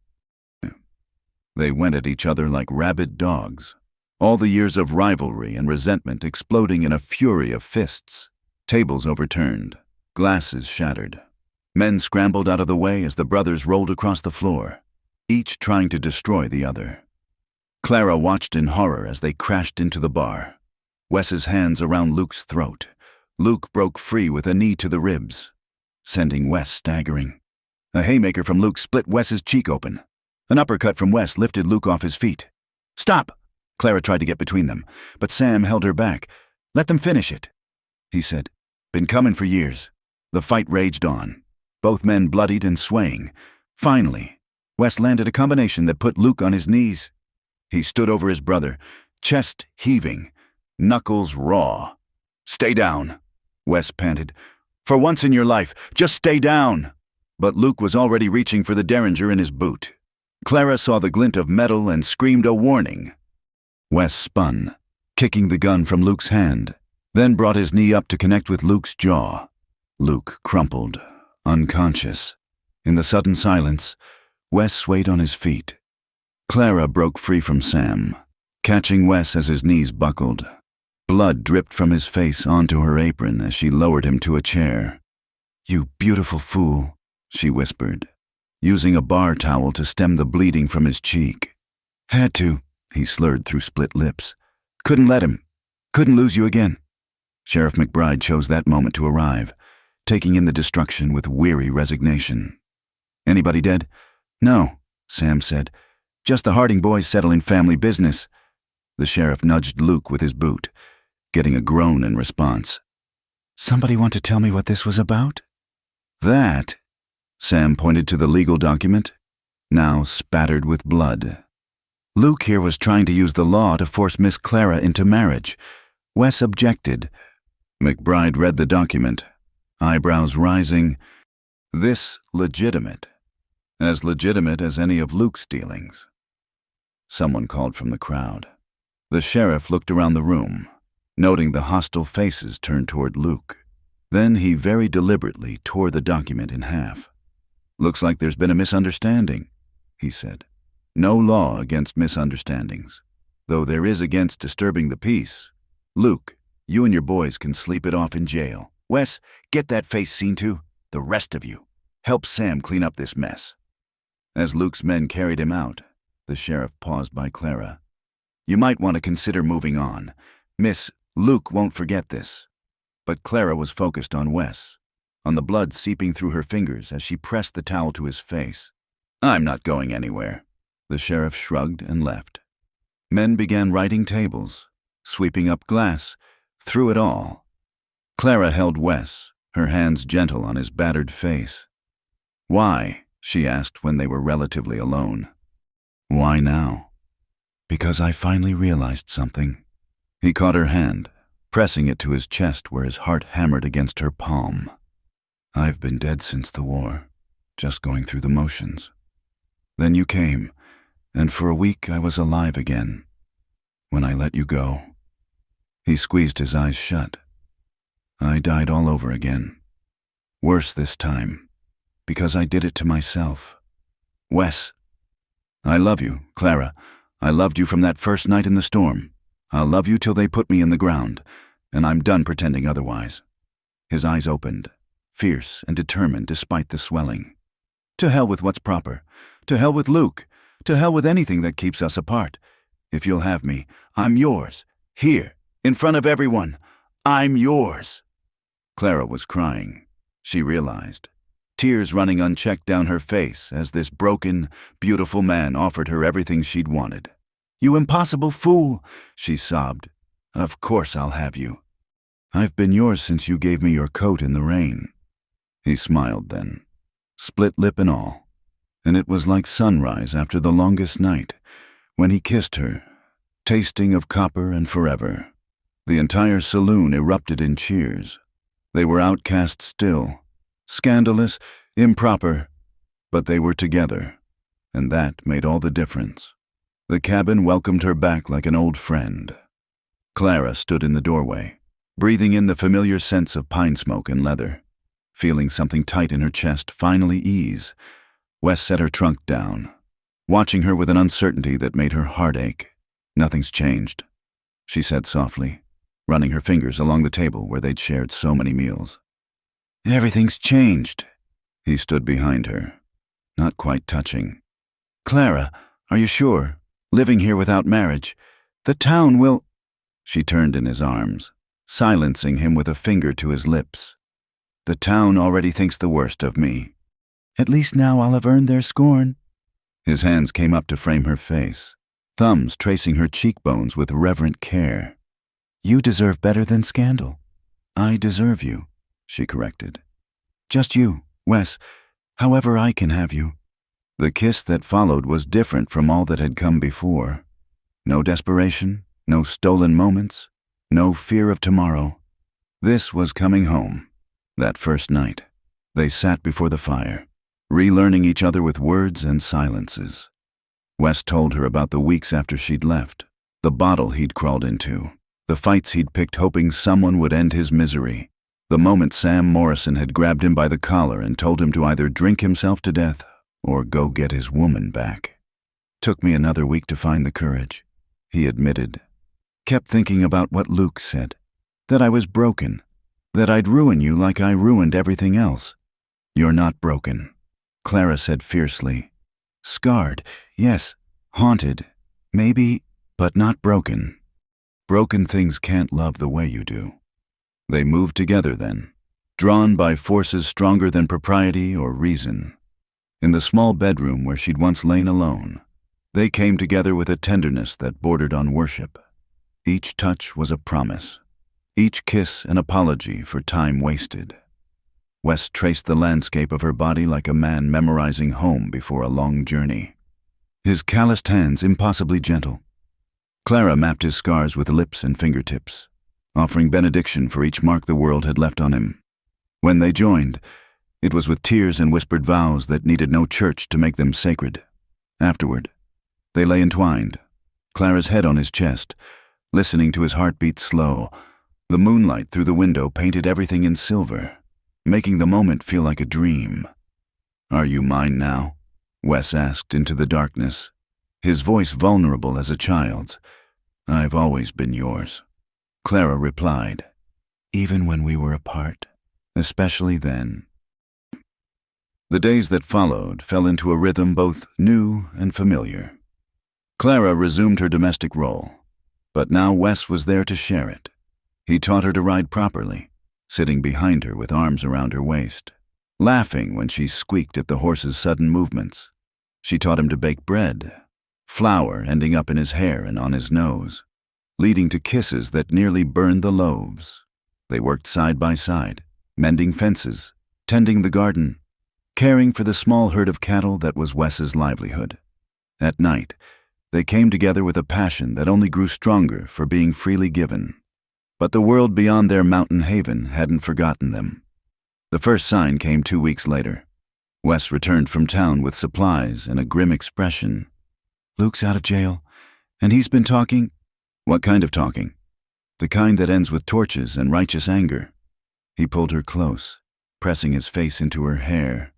They went at each other like rabid dogs, all the years of rivalry and resentment exploding in a fury of fists. Tables overturned, glasses shattered. Men scrambled out of the way as the brothers rolled across the floor, each trying to destroy the other. Clara watched in horror as they crashed into the bar. Wes's hands around Luke's throat. Luke broke free with a knee to the ribs, sending Wes staggering. A haymaker from Luke split Wes's cheek open. An uppercut from Wes lifted Luke off his feet. "Stop!" Clara tried to get between them, but Sam held her back. "Let them finish it," he said. "Been coming for years." The fight raged on, both men bloodied and swaying. Finally, Wes landed a combination that put Luke on his knees. He stood over his brother, chest heaving, knuckles raw. "Stay down," Wes panted. "For once in your life, just stay down." But Luke was already reaching for the derringer in his boot. Clara saw the glint of metal and screamed a warning. Wes spun, kicking the gun from Luke's hand, then brought his knee up to connect with Luke's jaw. Luke crumpled, unconscious. In the sudden silence, Wes swayed on his feet. Clara broke free from Sam, catching Wes as his knees buckled. Blood dripped from his face onto her apron as she lowered him to a chair. "You beautiful fool," she whispered, using a bar towel to stem the bleeding from his cheek. "Had to," he slurred through split lips. "Couldn't let him. Couldn't lose you again." Sheriff McBride chose that moment to arrive, taking in the destruction with weary resignation. "Anybody dead?" "No," Sam said. "Just the Harding boys settling family business." The sheriff nudged Luke with his boot, getting a groan in response. "Somebody want to tell me what this was about?" "That," Sam pointed to the legal document, now spattered with blood. "Luke here was trying to use the law to force Miss Clara into marriage. Wes objected." McBride read the document, eyebrows rising. "This legitimate. As legitimate as any of Luke's dealings." Someone called from the crowd. The sheriff looked around the room, noting the hostile faces turned toward Luke. Then he very deliberately tore the document in half. "Looks like there's been a misunderstanding," he said. "No law against misunderstandings, though there is against disturbing the peace. Luke, you and your boys can sleep it off in jail. Wes, get that face seen to. The rest of you, help Sam clean up this mess." As Luke's men carried him out, the sheriff paused by Clara. "You might want to consider moving on. Miss, Luke won't forget this. But Clara was focused on Wes, on the blood seeping through her fingers as she pressed the towel to his face. I'm not going anywhere. The sheriff shrugged and left. Men began writing tables, sweeping up glass, through it all. Clara held Wes, her hands gentle on his battered face. Why? She asked when they were relatively alone. Why now? Because I finally realized something. He caught her hand, pressing it to his chest where his heart hammered against her palm. I've been dead since the war, just going through the motions. Then you came, and for a week I was alive again. When I let you go, he squeezed his eyes shut. I died all over again. Worse this time, because I did it to myself. Wes, I love you, Clara. I loved you from that first night in the storm. I'll love you till they put me in the ground, and I'm done pretending otherwise. His eyes opened, fierce and determined despite the swelling. To hell with what's proper. To hell with Luke. To hell with anything that keeps us apart. If you'll have me, I'm yours. Here, in front of everyone. I'm yours. Clara was crying. She realized. Tears running unchecked down her face as this broken, beautiful man offered her everything she'd wanted. You impossible fool, she sobbed. Of course I'll have you. I've been yours since you gave me your coat in the rain. He smiled then, split lip and all, and it was like sunrise after the longest night, when he kissed her, tasting of copper and forever. The entire saloon erupted in cheers. They were outcast still, scandalous, improper, but they were together, and that made all the difference. The cabin welcomed her back like an old friend. Clara stood in the doorway, breathing in the familiar sense of pine smoke and leather. Feeling something tight in her chest finally ease, Wes set her trunk down, watching her with an uncertainty that made her heart ache. Nothing's changed, she said softly, running her fingers along the table where they'd shared so many meals. Everything's changed. He stood behind her, not quite touching. Clara, are you sure? Living here without marriage. The town will... She turned in his arms, silencing him with a finger to his lips. The town already thinks the worst of me. At least now I'll have earned their scorn. His hands came up to frame her face, thumbs tracing her cheekbones with reverent care. You deserve better than scandal. I deserve you, she corrected. Just you, Wes, however I can have you. The kiss that followed was different from all that had come before. No desperation, no stolen moments, no fear of tomorrow. This was coming home. That first night, they sat before the fire, relearning each other with words and silences. Wes told her about the weeks after she'd left, the bottle he'd crawled into, the fights he'd picked hoping someone would end his misery, the moment Sam Morrison had grabbed him by the collar and told him to either drink himself to death or go get his woman back. Took me another week to find the courage, he admitted. Kept thinking about what Luke said, that I was broken, that I'd ruin you like I ruined everything else. You're not broken, Clara said fiercely. Scarred, yes, haunted, maybe, but not broken. Broken things can't love the way you do. They moved together then, drawn by forces stronger than propriety or reason. In the small bedroom where she'd once lain alone, they came together with a tenderness that bordered on worship. Each touch was a promise, each kiss an apology for time wasted. Wes traced the landscape of her body like a man memorizing home before a long journey. His calloused hands impossibly gentle. Clara mapped his scars with lips and fingertips, offering benediction for each mark the world had left on him. When they joined, it was with tears and whispered vows that needed no church to make them sacred. Afterward, they lay entwined, Clara's head on his chest, listening to his heartbeat slow. The moonlight through the window painted everything in silver, making the moment feel like a dream. Are you mine now? Wes asked into the darkness, his voice vulnerable as a child's. I've always been yours. Clara replied, even when we were apart, especially then. The days that followed fell into a rhythm both new and familiar. Clara resumed her domestic role, But now Wes was there to share it. He taught her to ride properly, sitting behind her with arms around her waist, laughing when she squeaked at the horse's sudden movements. She taught him to bake bread, flour ending up in his hair and on his nose, leading to kisses that nearly burned the loaves. They worked side by side, mending fences, tending the garden, caring for the small herd of cattle that was Wes's livelihood. At night, they came together with a passion that only grew stronger for being freely given. But the world beyond their mountain haven hadn't forgotten them. The first sign came 2 weeks later. Wes returned from town with supplies and a grim expression. "Luke's out of jail, and he's been talking." "What kind of talking?" "The kind that ends with torches and righteous anger." He pulled her close, pressing his face into her hair.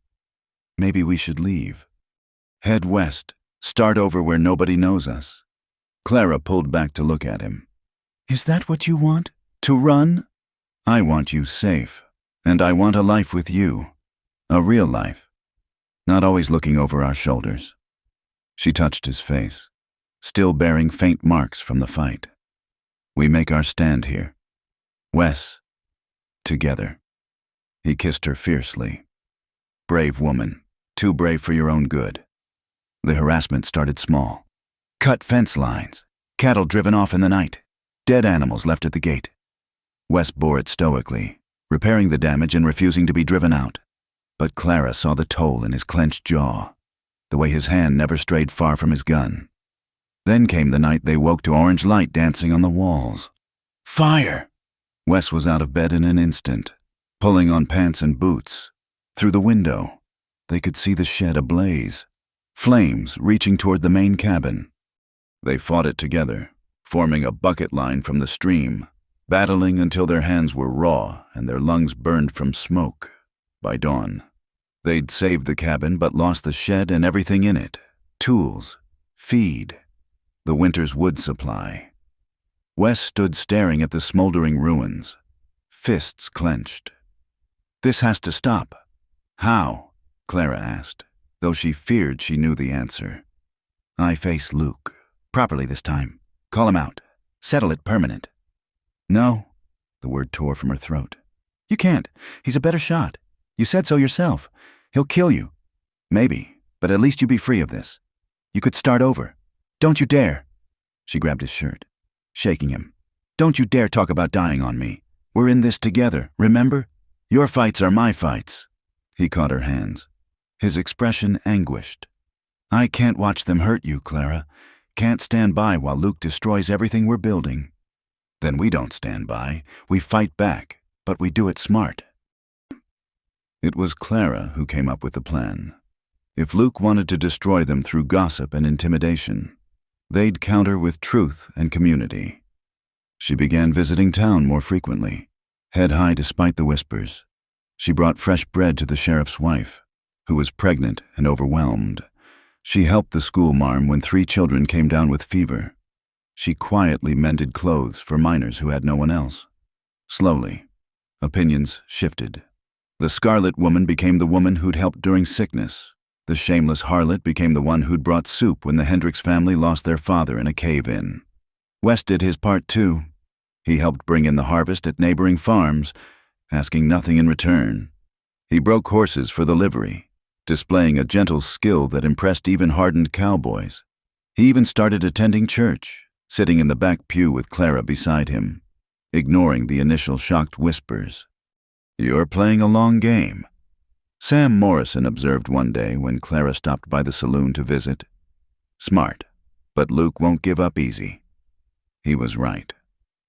"Maybe we should leave. Head west, start over where nobody knows us." Clara pulled back to look at him. "Is that what you want? To run?" "I want you safe, and I want a life with you. A real life. Not always looking over our shoulders." She touched his face, still bearing faint marks from the fight. "We make our stand here. Wes, together." He kissed her fiercely. "Brave woman, too brave for your own good." The harassment started small. Cut fence lines, cattle driven off in the night, dead animals left at the gate. Wes bore it stoically, repairing the damage and refusing to be driven out. But Clara saw the toll in his clenched jaw, the way his hand never strayed far from his gun. Then came the night they woke to orange light dancing on the walls. Fire! Wes was out of bed in an instant, pulling on pants and boots. Through the window, they could see the shed ablaze, flames reaching toward the main cabin. They fought it together, forming a bucket line from the stream, battling until their hands were raw and their lungs burned from smoke. By dawn, they'd saved the cabin but lost the shed and everything in it: tools, feed, the winter's wood supply. Wes stood staring at the smoldering ruins, fists clenched. "This has to stop." "How?" Clara asked, though she feared she knew the answer. "I face Luke. Properly this time. Call him out. Settle it permanent." "No." The word tore from her throat. "You can't. He's a better shot. You said so yourself. He'll kill you. Maybe, but at least you'd be free of this. You could start over. Don't you dare." She grabbed his shirt, shaking him. "Don't you dare talk about dying on me. We're in this together, remember? Your fights are my fights." He caught her hands, his expression anguished. "I can't watch them hurt you, Clara. Can't stand by while Luke destroys everything we're building." "Then we don't stand by. We fight back, but we do it smart." It was Clara who came up with the plan. If Luke wanted to destroy them through gossip and intimidation, they'd counter with truth and community. She began visiting town more frequently, head high despite the whispers. She brought fresh bread to the sheriff's wife, who was pregnant and overwhelmed. She helped the school marm when 3 children came down with fever. She quietly mended clothes for minors who had no one else. Slowly, opinions shifted. The Scarlet Woman became the woman who'd helped during sickness. The shameless harlot became the one who'd brought soup when the Hendricks family lost their father in a cave-in. Wes did his part too. He helped bring in the harvest at neighboring farms, asking nothing in return. He broke horses for the livery, displaying a gentle skill that impressed even hardened cowboys. He even started attending church, sitting in the back pew with Clara beside him, ignoring the initial shocked whispers. "You're playing a long game," Sam Morrison observed one day when Clara stopped by the saloon to visit. "Smart, but Luke won't give up easy." He was right.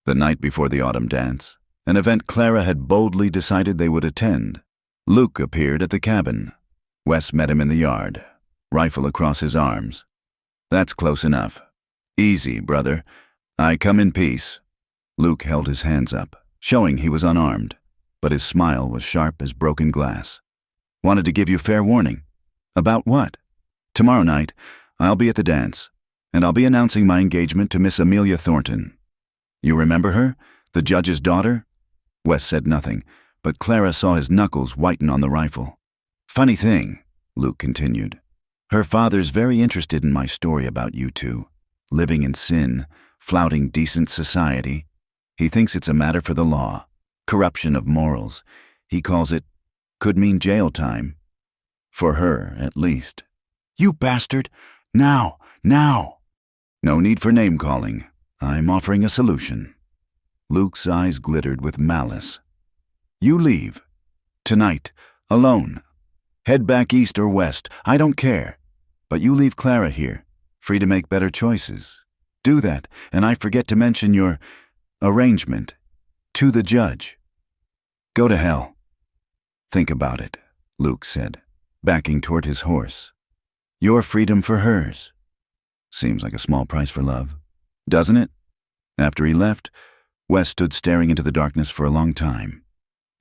The night before the autumn dance, an event Clara had boldly decided they would attend, Luke appeared at the cabin. Wes met him in the yard, rifle across his arms. "That's close enough. Easy, brother. I come in peace." Luke held his hands up, showing he was unarmed, but his smile was sharp as broken glass. "Wanted to give you fair warning." "About what?" "Tomorrow night, I'll be at the dance, and I'll be announcing my engagement to Miss Amelia Thornton. You remember her? The judge's daughter?" Wes said nothing, but Clara saw his knuckles whiten on the rifle. "Funny thing," Luke continued. "Her father's very interested in my story about you two, living in sin, flouting decent society. He thinks it's a matter for the law, corruption of morals. He calls it, could mean jail time. For her, at least. You bastard! Now! Now! No need for name-calling. I'm offering a solution. Luke's eyes glittered with malice. You leave. Tonight. Alone. Head back east or west. I don't care. But you leave Clara here, free to make better choices. Do that, and I forget to mention your arrangement to the judge. Go to hell. Think about it, Luke said, backing toward his horse. Your freedom for hers. Seems like a small price for love, doesn't it? After he left, Wes stood staring into the darkness for a long time.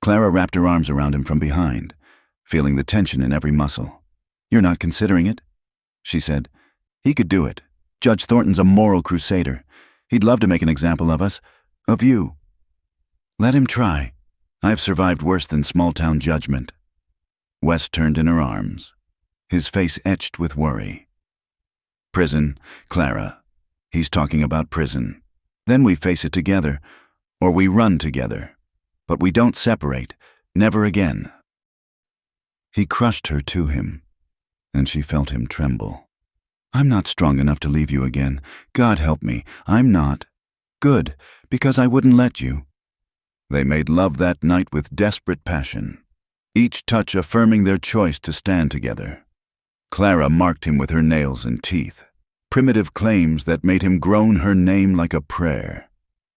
Clara wrapped her arms around him from behind, feeling the tension in every muscle. You're not considering it? She said. He could do it. Judge Thornton's a moral crusader. He'd love to make an example of us, of you. Let him try. I've survived worse than small-town judgment. Wes turned in her arms, his face etched with worry. Prison, Clara. He's talking about prison. Then we face it together, or we run together. But we don't separate, never again. He crushed her to him, and she felt him tremble. I'm not strong enough to leave you again. God help me, I'm not. Good, because I wouldn't let you. They made love that night with desperate passion, each touch affirming their choice to stand together. Clara marked him with her nails and teeth, primitive claims that made him groan her name like a prayer.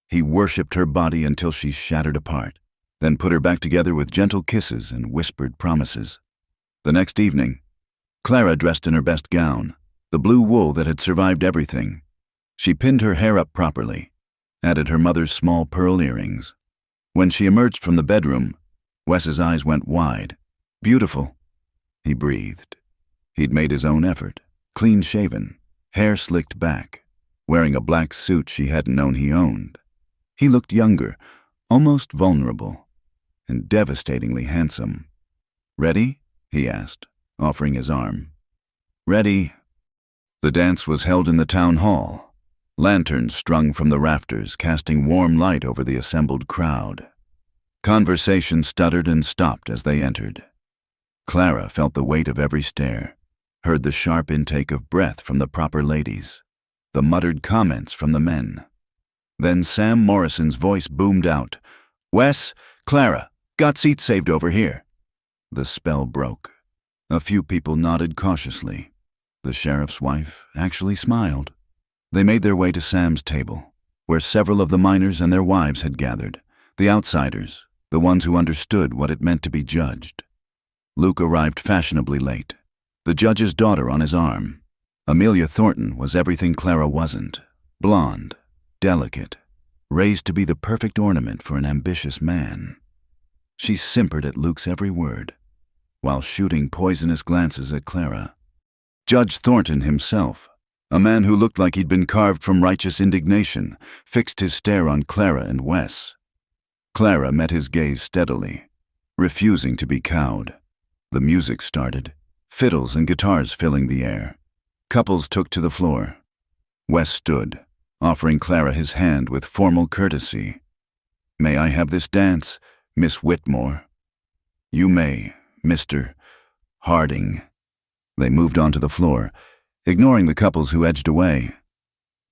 He worshipped her body until she shattered apart, then put her back together with gentle kisses and whispered promises. The next evening, Clara dressed in her best gown, the blue wool that had survived everything. She pinned her hair up properly, added her mother's small pearl earrings. When she emerged from the bedroom, Wes's eyes went wide. Beautiful, he breathed. He'd made his own effort, clean-shaven, hair slicked back, wearing a black suit she hadn't known he owned. He looked younger, almost vulnerable, and devastatingly handsome. Ready? He asked, offering his arm. Ready. The dance was held in the town hall, lanterns strung from the rafters casting warm light over the assembled crowd. Conversation stuttered and stopped as they entered. Clara felt the weight of every stare, heard the sharp intake of breath from the proper ladies, the muttered comments from the men. Then Sam Morrison's voice boomed out, Wes, Clara, got seats saved over here. The spell broke. A few people nodded cautiously. The sheriff's wife actually smiled. They made their way to Sam's table, where several of the miners and their wives had gathered, the outsiders, the ones who understood what it meant to be judged. Luke arrived fashionably late, the judge's daughter on his arm. Amelia Thornton was everything Clara wasn't, blonde, delicate, raised to be the perfect ornament for an ambitious man. She simpered at Luke's every word, while shooting poisonous glances at Clara. Judge Thornton himself, a man who looked like he'd been carved from righteous indignation, fixed his stare on Clara and Wes. Clara met his gaze steadily, refusing to be cowed. The music started, fiddles and guitars filling the air. Couples took to the floor. Wes stood, offering Clara his hand with formal courtesy. May I have this dance, Miss Whitmore? You may, Mr. Harding. They moved onto the floor, ignoring the couples who edged away.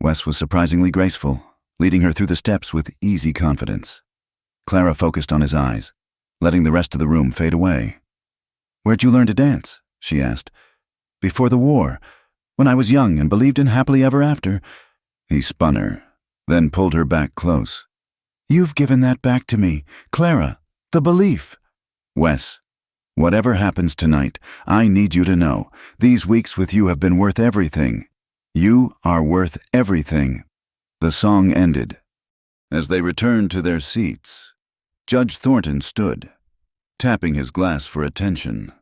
Wes was surprisingly graceful, leading her through the steps with easy confidence. Clara focused on his eyes, letting the rest of the room fade away. Where'd you learn to dance? She asked. Before the war, when I was young and believed in happily ever after. He spun her, then pulled her back close. You've given that back to me, Clara, the belief. Wes, whatever happens tonight, I need you to know, these weeks with you have been worth everything. You are worth everything. The song ended. As they returned to their seats, Judge Thornton stood, tapping his glass for attention.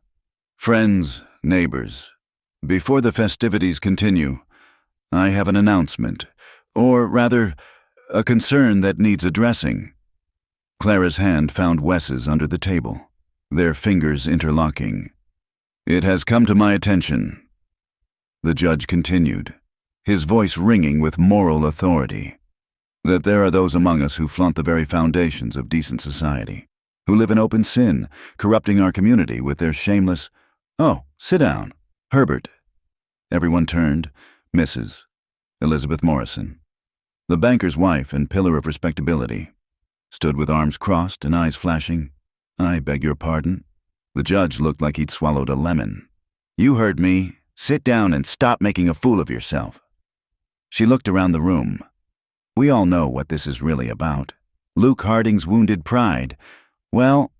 Friends, neighbors, before the festivities continue, I have an announcement, or rather, a concern that needs addressing. Clara's hand found Wes's under the table, their fingers interlocking. It has come to my attention. The judge continued, his voice ringing with moral authority. That there are those among us who flaunt the very foundations of decent society, who live in open sin, corrupting our community with their shameless, "Oh, sit down, Herbert." Everyone turned. Mrs. Elizabeth Morrison, the banker's wife and pillar of respectability, stood with arms crossed and eyes flashing. "I beg your pardon." The judge looked like he'd swallowed a lemon. "You heard me. Sit down and stop making a fool of yourself." She looked around the room. We all know what this is really about. Luke Harding's wounded pride. Well,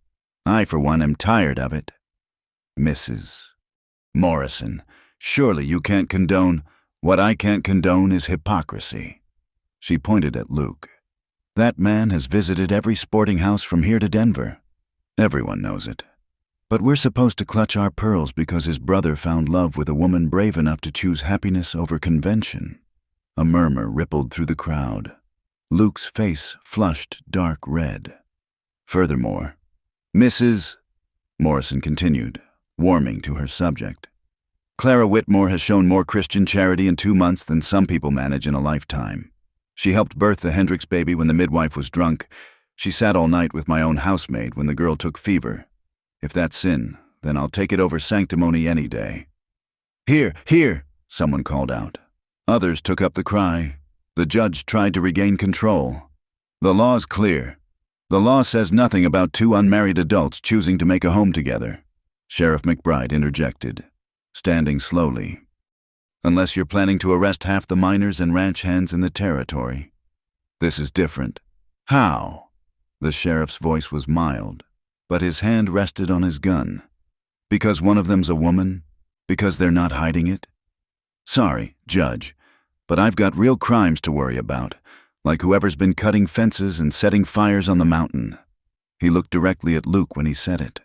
I for one am tired of it. "Mrs. Morrison, surely you can't condone— What I can't condone is hypocrisy." She pointed at Luke. "That man has visited every sporting house from here to Denver. Everyone knows it. But we're supposed to clutch our pearls because his brother found love with a woman brave enough to choose happiness over convention." A murmur rippled through the crowd. Luke's face flushed dark red. "Furthermore, Mrs. Morrison continued, warming to her subject, "Clara Whitmore has shown more Christian charity in 2 months than some people manage in a lifetime. She helped birth the Hendricks baby when the midwife was drunk. She sat all night with my own housemaid when the girl took fever. If that's sin, then I'll take it over sanctimony any day." "Here, here," someone called out. Others took up the cry. The judge tried to regain control. "The law's clear. The law says nothing about 2 unmarried adults choosing to make a home together." Sheriff McBride interjected, standing slowly. "Unless you're planning to arrest half the miners and ranch hands in the territory. This is different." "How?" The sheriff's voice was mild, but his hand rested on his gun. "Because one of them's a woman? Because they're not hiding it? Sorry, Judge, but I've got real crimes to worry about, like whoever's been cutting fences and setting fires on the mountain." He looked directly at Luke when he said it.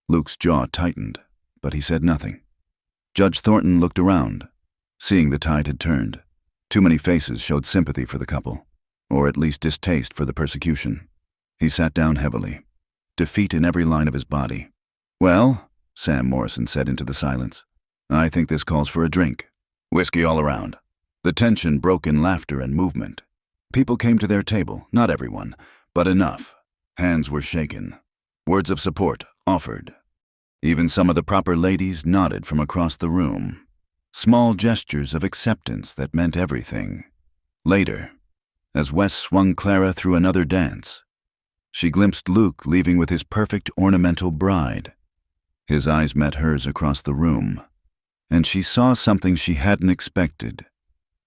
Luke's jaw tightened, but he said nothing. Judge Thornton looked around, seeing the tide had turned. Too many faces showed sympathy for the couple, or at least distaste for the persecution. He sat down heavily, defeat in every line of his body. "Well," Sam Morrison said into the silence, "I think this calls for a drink. Whiskey all around." The tension broke in laughter and movement. People came to their table, not everyone, but enough. Hands were shaken. Words of support offered. Even some of the proper ladies nodded from across the room. Small gestures of acceptance that meant everything. Later, as Wes swung Clara through another dance, she glimpsed Luke leaving with his perfect ornamental bride. His eyes met hers across the room, and she saw something she hadn't expected.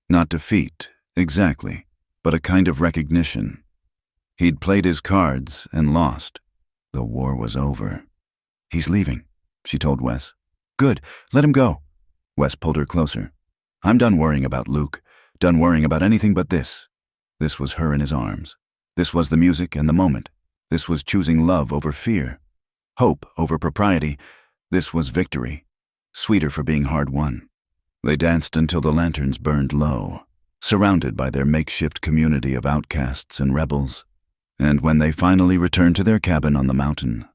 Not defeat, exactly, but a kind of recognition. He'd played his cards and lost. The war was over. "He's leaving," she told Wes. "Good, let him go." Wes pulled her closer. "I'm done worrying about Luke, done worrying about anything but this." This was her in his arms. This was the music and the moment. This was choosing love over fear, hope over propriety. This was victory, sweeter for being hard won. They danced until the lanterns burned low, surrounded by their makeshift community of outcasts and rebels. And when they finally returned to their cabin on the mountain,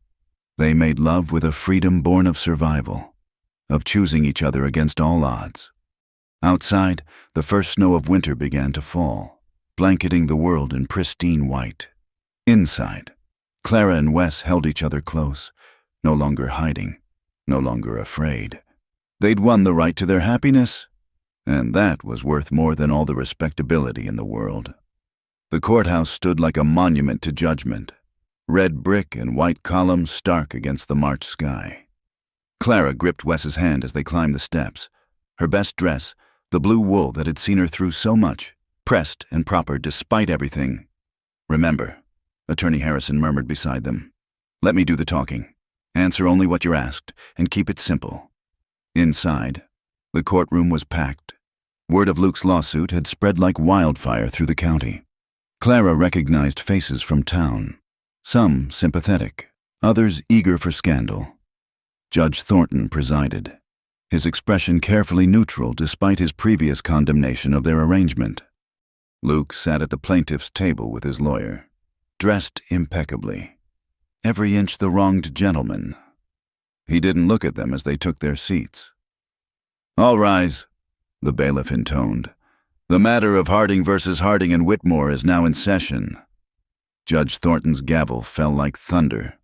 they made love with a freedom born of survival, of choosing each other against all odds. Outside, the first snow of winter began to fall, blanketing the world in pristine white. Inside, Clara and Wes held each other close, no longer hiding, no longer afraid. They'd won the right to their happiness, and that was worth more than all the respectability in the world. The courthouse stood like a monument to judgment, red brick and white columns stark against the March sky. Clara gripped Wes's hand as they climbed the steps. Her best dress, the blue wool that had seen her through so much, pressed and proper despite everything. "Remember," Attorney Harrison murmured beside them, "let me do the talking. Answer only what you're asked, and keep it simple." Inside, the courtroom was packed. Word of Luke's lawsuit had spread like wildfire through the county. Clara recognized faces from town, some sympathetic, others eager for scandal. Judge Thornton presided, his expression carefully neutral despite his previous condemnation of their arrangement. Luke sat at the plaintiff's table with his lawyer, dressed impeccably, every inch the wronged gentleman. He didn't look at them as they took their seats. "All rise," the bailiff intoned. The matter of Harding versus Harding and Whitmore is now in session. Judge Thornton's gavel fell like thunder.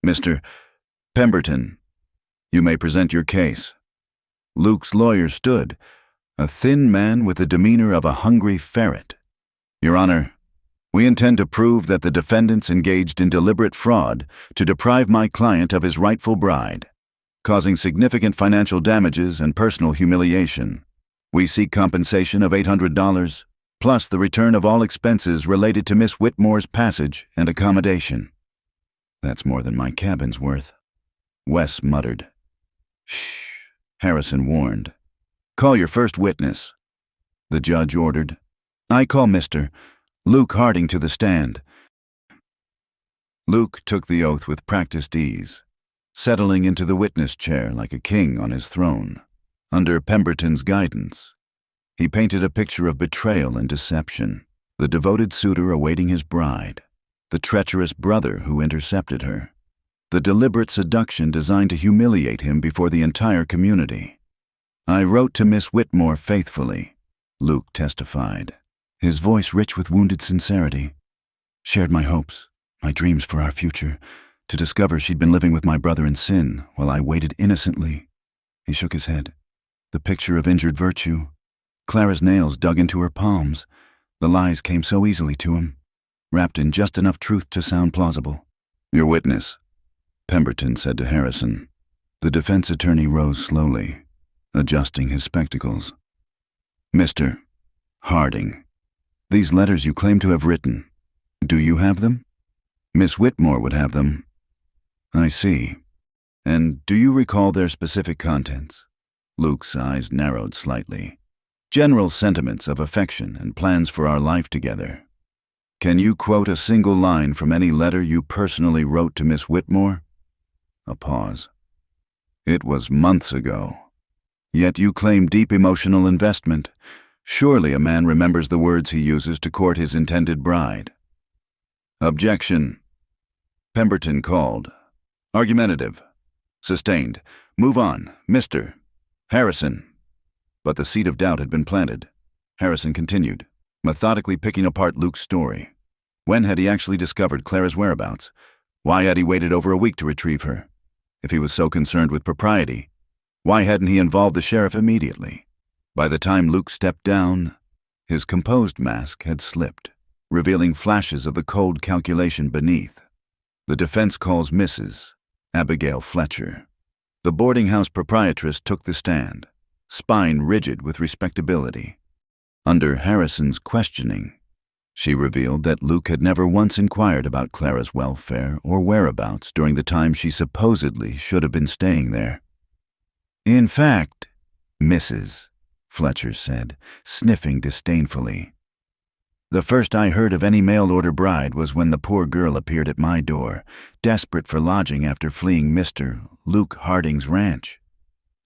Mr. Pemberton, you may present your case. Luke's lawyer stood, a thin man with the demeanor of a hungry ferret. Your Honor, we intend to prove that the defendants engaged in deliberate fraud to deprive my client of his rightful bride, causing significant financial damages and personal humiliation. We seek compensation of $800, plus the return of all expenses related to Miss Whitmore's passage and accommodation. That's more than my cabin's worth. Wes muttered. Shh, Harrison warned. Call your first witness. The judge ordered. I call Mr. Luke Harding to the stand. Luke took the oath with practiced ease, settling into the witness chair like a king on his throne. Under Pemberton's guidance, he painted a picture of betrayal and deception, the devoted suitor awaiting his bride, the treacherous brother who intercepted her, the deliberate seduction designed to humiliate him before the entire community. I wrote to Miss Whitmore faithfully, Luke testified, his voice rich with wounded sincerity. Shared my hopes, my dreams for our future, to discover she'd been living with my brother in sin while I waited innocently. He shook his head. The picture of injured virtue. Clara's nails dug into her palms. The lies came so easily to him, wrapped in just enough truth to sound plausible. Your witness, Pemberton said to Harrison. The defense attorney rose slowly, adjusting his spectacles. Mr. Harding, these letters you claim to have written, do you have them? Miss Whitmore would have them. I see. And do you recall their specific contents? Luke's eyes narrowed slightly. General sentiments of affection and plans for our life together. Can you quote a single line from any letter you personally wrote to Miss Whitmore? A pause. It was months ago. Yet you claim deep emotional investment. Surely a man remembers the words he uses to court his intended bride. Objection. Pemberton called. Argumentative. Sustained. Move on, Mr. Harrison. But the seed of doubt had been planted. Harrison continued, methodically picking apart Luke's story. When had he actually discovered Clara's whereabouts? Why had he waited over a week to retrieve her? If he was so concerned with propriety, why hadn't he involved the sheriff immediately? By the time Luke stepped down, his composed mask had slipped, revealing flashes of the cold calculation beneath. The defense calls Mrs. Abigail Fletcher. The boarding house proprietress took the stand, spine rigid with respectability. Under Harrison's questioning, she revealed that Luke had never once inquired about Clara's welfare or whereabouts during the time she supposedly should have been staying there. In fact, Mrs. Fletcher said, sniffing disdainfully, the first I heard of any mail-order bride was when the poor girl appeared at my door, desperate for lodging after fleeing Mr. Luke Harding's ranch.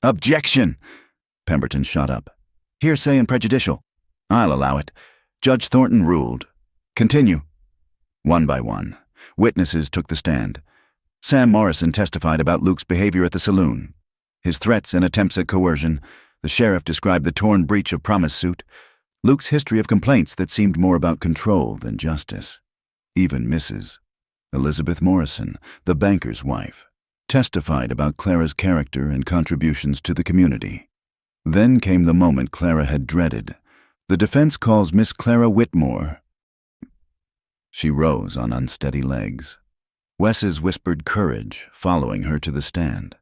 Objection! Pemberton shot up. Hearsay and prejudicial. I'll allow it. Judge Thornton ruled. Continue. One by one, witnesses took the stand. Sam Morrison testified about Luke's behavior at the saloon. His threats and attempts at coercion. The sheriff described the torn breach of promise suit. Luke's history of complaints that seemed more about control than justice. Even Mrs. Elizabeth Morrison, the banker's wife, testified about Clara's character and contributions to the community. Then came the moment Clara had dreaded. The defense calls Miss Clara Whitmore. She rose on unsteady legs. Wes's whispered courage following her to the stand.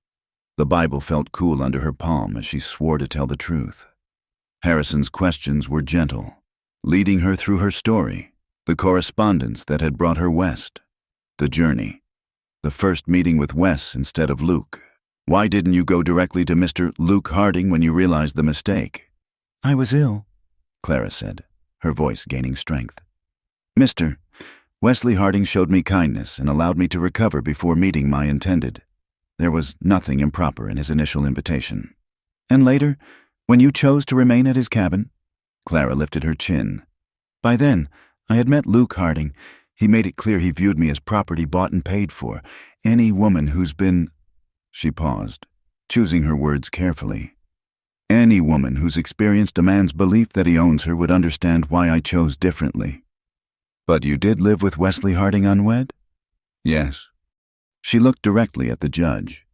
The Bible felt cool under her palm as she swore to tell the truth. Harrison's questions were gentle, leading her through her story, the correspondence that had brought her west, the journey, the first meeting with Wes instead of Luke. Why didn't you go directly to Mr. Luke Harding when you realized the mistake? I was ill, Clara said, her voice gaining strength. Mr. Wesley Harding showed me kindness and allowed me to recover before meeting my intended. There was nothing improper in his initial invitation. And later, when you chose to remain at his cabin, Clara lifted her chin. By then, I had met Luke Harding. He made it clear he viewed me as property bought and paid for. Any woman who's been... She paused, choosing her words carefully. Any woman who's experienced a man's belief that he owns her would understand why I chose differently. But you did live with Wesley Harding unwed? Yes. She looked directly at the judge.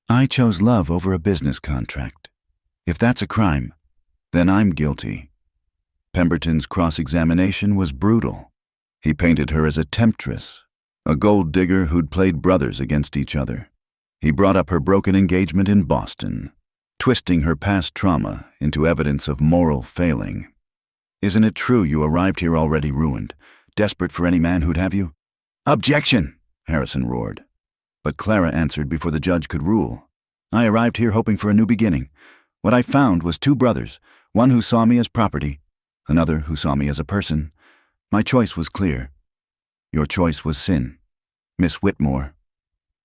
I chose love over a business contract. If that's a crime, then I'm guilty. Pemberton's cross-examination was brutal. He painted her as a temptress, a gold digger who'd played brothers against each other. He brought up her broken engagement in Boston, twisting her past trauma into evidence of moral failing. Isn't it true you arrived here already ruined, desperate for any man who'd have you? Objection! Harrison roared. But Clara answered before the judge could rule. I arrived here hoping for a new beginning. What I found was two brothers, one who saw me as property, another who saw me as a person. My choice was clear. Your choice was sin. Miss Whitmore.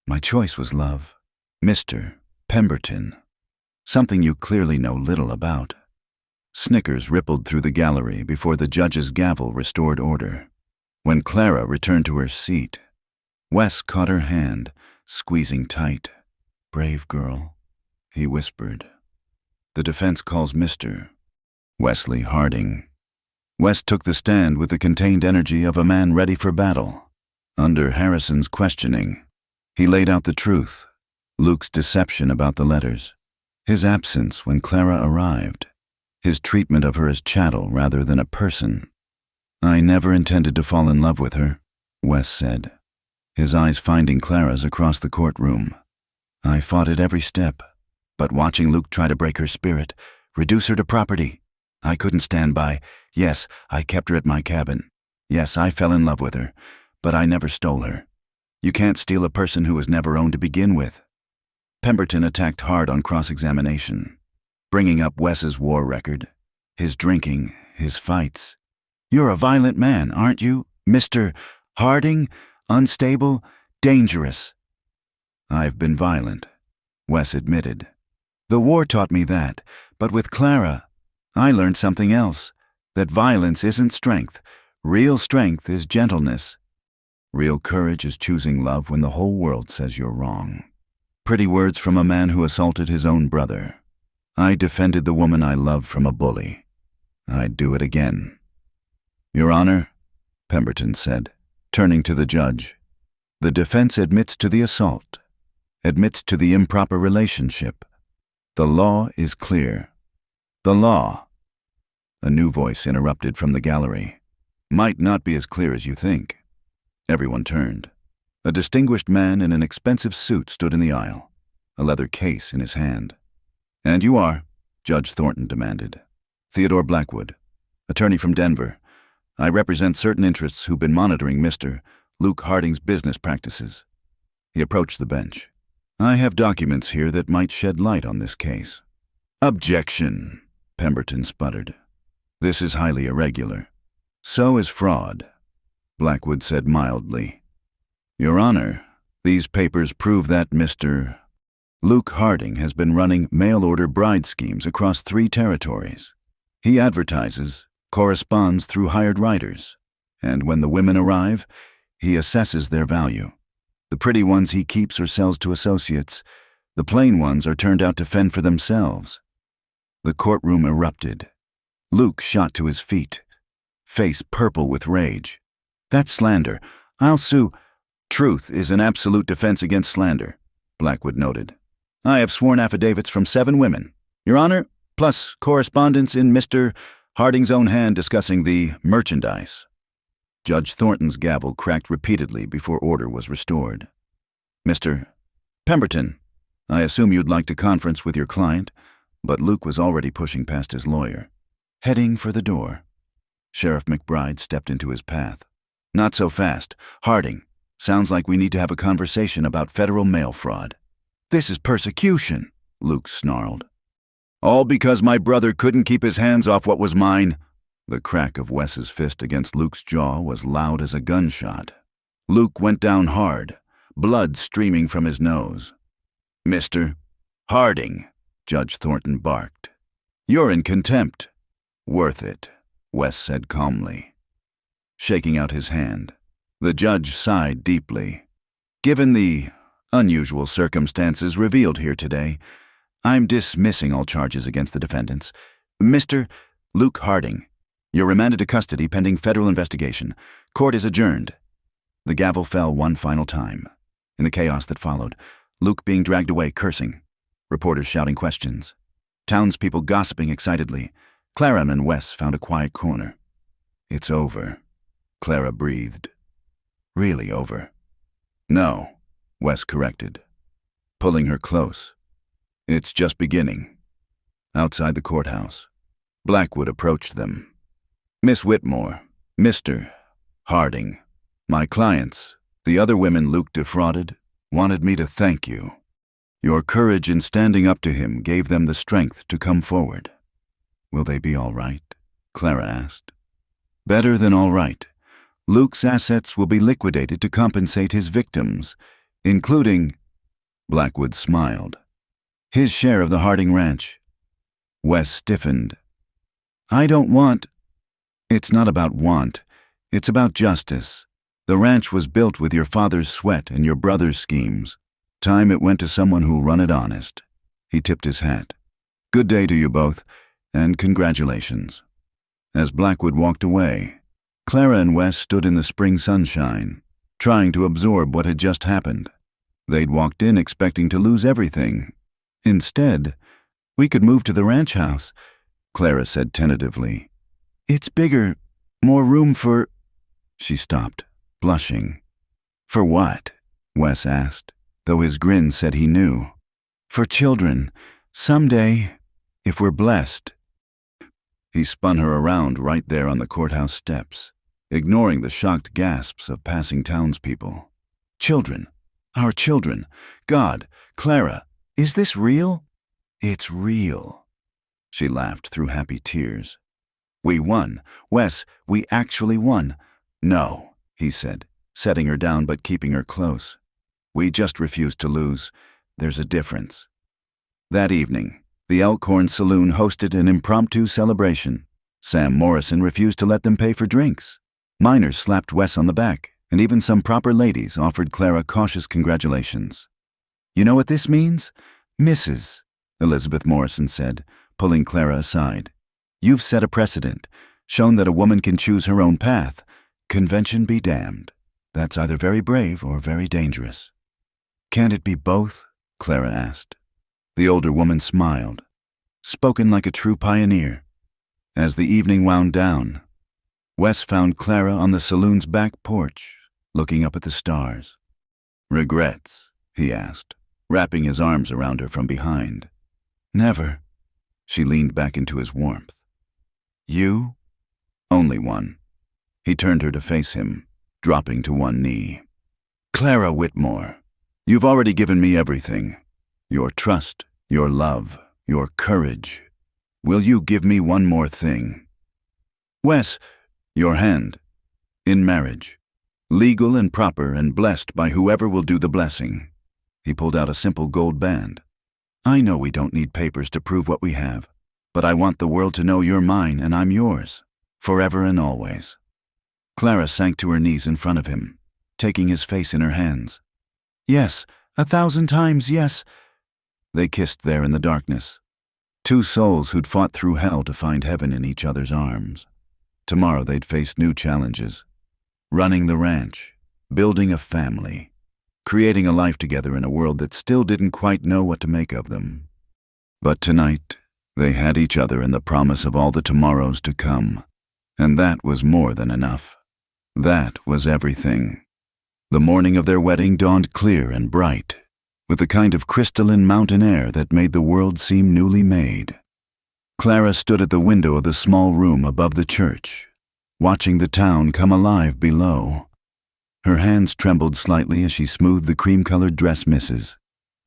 My choice was love. Mr. Pemberton. Something you clearly know little about. Snickers rippled through the gallery before the judge's gavel restored order. When Clara returned to her seat, Wes caught her hand, squeezing tight. Brave girl, he whispered. The defense calls Mr. Wesley Harding. Wes took the stand with the contained energy of a man ready for battle. Under Harrison's questioning, he laid out the truth, Luke's deception about the letters, his absence when Clara arrived, his treatment of her as chattel rather than a person. I never intended to fall in love with her, Wes said, his eyes finding Clara's across the courtroom. I fought at every step, but watching Luke try to break her spirit, reduce her to property, I couldn't stand by. Yes, I kept her at my cabin. Yes, I fell in love with her, but I never stole her. You can't steal a person who was never owned to begin with. Pemberton attacked hard on cross-examination, bringing up Wes's war record, his drinking, his fights. You're a violent man, aren't you, Mr. Harding? Unstable, dangerous. I've been violent, Wes admitted. The war taught me that, but with Clara, I learned something else, that violence isn't strength. Real strength is gentleness. Real courage is choosing love when the whole world says you're wrong. Pretty words from a man who assaulted his own brother. I defended the woman I loved from a bully. I'd do it again. Your Honor, Pemberton said, turning to the judge, the defense admits to the assault, admits to the improper relationship. The law is clear. The law, a new voice interrupted from the gallery, might not be as clear as you think. Everyone turned. A distinguished man in an expensive suit stood in the aisle, a leather case in his hand. And you are, Judge Thornton demanded. Theodore Blackwood, attorney from Denver. I represent certain interests who've been monitoring Mr. Luke Harding's business practices. He approached the bench. I have documents here that might shed light on this case. Objection, Pemberton sputtered. This is highly irregular. So is fraud, Blackwood said mildly. Your Honor, these papers prove that Mr. Luke Harding has been running mail-order bride schemes across 3 territories. He advertises, corresponds through hired writers, and when the women arrive, he assesses their value. The pretty ones he keeps or sells to associates. The plain ones are turned out to fend for themselves. The courtroom erupted. Luke shot to his feet, face purple with rage. That's slander. I'll sue. Truth is an absolute defense against slander, Blackwood noted. I have sworn affidavits from 7 women, Your Honor, plus correspondence in Mr. Harding's own hand discussing the merchandise. Judge Thornton's gavel cracked repeatedly before order was restored. Mr. Pemberton, I assume you'd like to conference with your client, but Luke was already pushing past his lawyer, heading for the door. Sheriff McBride stepped into his path. Not so fast. Harding, sounds like we need to have a conversation about federal mail fraud. This is persecution, Luke snarled. All because my brother couldn't keep his hands off what was mine. The crack of Wes's fist against Luke's jaw was loud as a gunshot. Luke went down hard, blood streaming from his nose. Mr. Harding, Judge Thornton barked. You're in contempt. Worth it, Wes said calmly. Shaking out his hand, the judge sighed deeply. Given the unusual circumstances revealed here today, I'm dismissing all charges against the defendants. Mr. Luke Harding, you're remanded to custody pending federal investigation. Court is adjourned. The gavel fell one final time. In the chaos that followed, Luke being dragged away cursing, reporters shouting questions, townspeople gossiping excitedly, Clara and Wes found a quiet corner. It's over, Clara breathed. Really over. No, Wes corrected, pulling her close. It's just beginning. Outside the courthouse, Blackwood approached them. Miss Whitmore, Mr. Harding, my clients, the other women Luke defrauded, wanted me to thank you. Your courage in standing up to him gave them the strength to come forward. Will they be all right? Clara asked. Better than all right. Luke's assets will be liquidated to compensate his victims, including, Blackwood smiled, his share of the Harding ranch. Wes stiffened. I don't want. It's not about want. It's about justice. The ranch was built with your father's sweat and your brother's schemes. Time it went to someone who'll run it honest. He tipped his hat. Good day to you both, and congratulations. As Blackwood walked away, Clara and Wes stood in the spring sunshine, trying to absorb what had just happened. They'd walked in expecting to lose everything. Instead, we could move to the ranch house, Clara said tentatively. It's bigger, more room for. She stopped, blushing. For what? Wes asked, though his grin said he knew. For children. Someday, if we're blessed. He spun her around right there on the courthouse steps, ignoring the shocked gasps of passing townspeople. Children. Our children. God, Clara, is this real? It's real. She laughed through happy tears. We won. Wes, we actually won. No, he said, setting her down but keeping her close. We just refused to lose. There's a difference. That evening, the Elkhorn Saloon hosted an impromptu celebration. Sam Morrison refused to let them pay for drinks. Miners slapped Wes on the back, and even some proper ladies offered Clara cautious congratulations. You know what this means? Mrs., Elizabeth Morrison said, pulling Clara aside. You've set a precedent, shown that a woman can choose her own path. Convention be damned. That's either very brave or very dangerous. Can't it be both? Clara asked. The older woman smiled, spoken like a true pioneer. As the evening wound down, Wes found Clara on the saloon's back porch, looking up at the stars. Regrets? He asked, wrapping his arms around her from behind. Never. She leaned back into his warmth. You? Only one. He turned her to face him, dropping to one knee. Clara Whitmore, you've already given me everything. Your trust, your love, your courage. Will you give me one more thing? Wes, your hand. In marriage. Legal and proper and blessed by whoever will do the blessing. He pulled out a simple gold band. I know we don't need papers to prove what we have, but I want the world to know you're mine and I'm yours, forever and always. Clara sank to her knees in front of him, taking his face in her hands. Yes, 1,000 times yes. They kissed there in the darkness. Two souls who'd fought through hell to find heaven in each other's arms. Tomorrow they'd face new challenges. Running the ranch, building a family, creating a life together in a world that still didn't quite know what to make of them. But tonight, they had each other and the promise of all the tomorrows to come. And that was more than enough. That was everything. The morning of their wedding dawned clear and bright, with the kind of crystalline mountain air that made the world seem newly made. Clara stood at the window of the small room above the church, watching the town come alive below. Her hands trembled slightly as she smoothed the cream-colored dress misses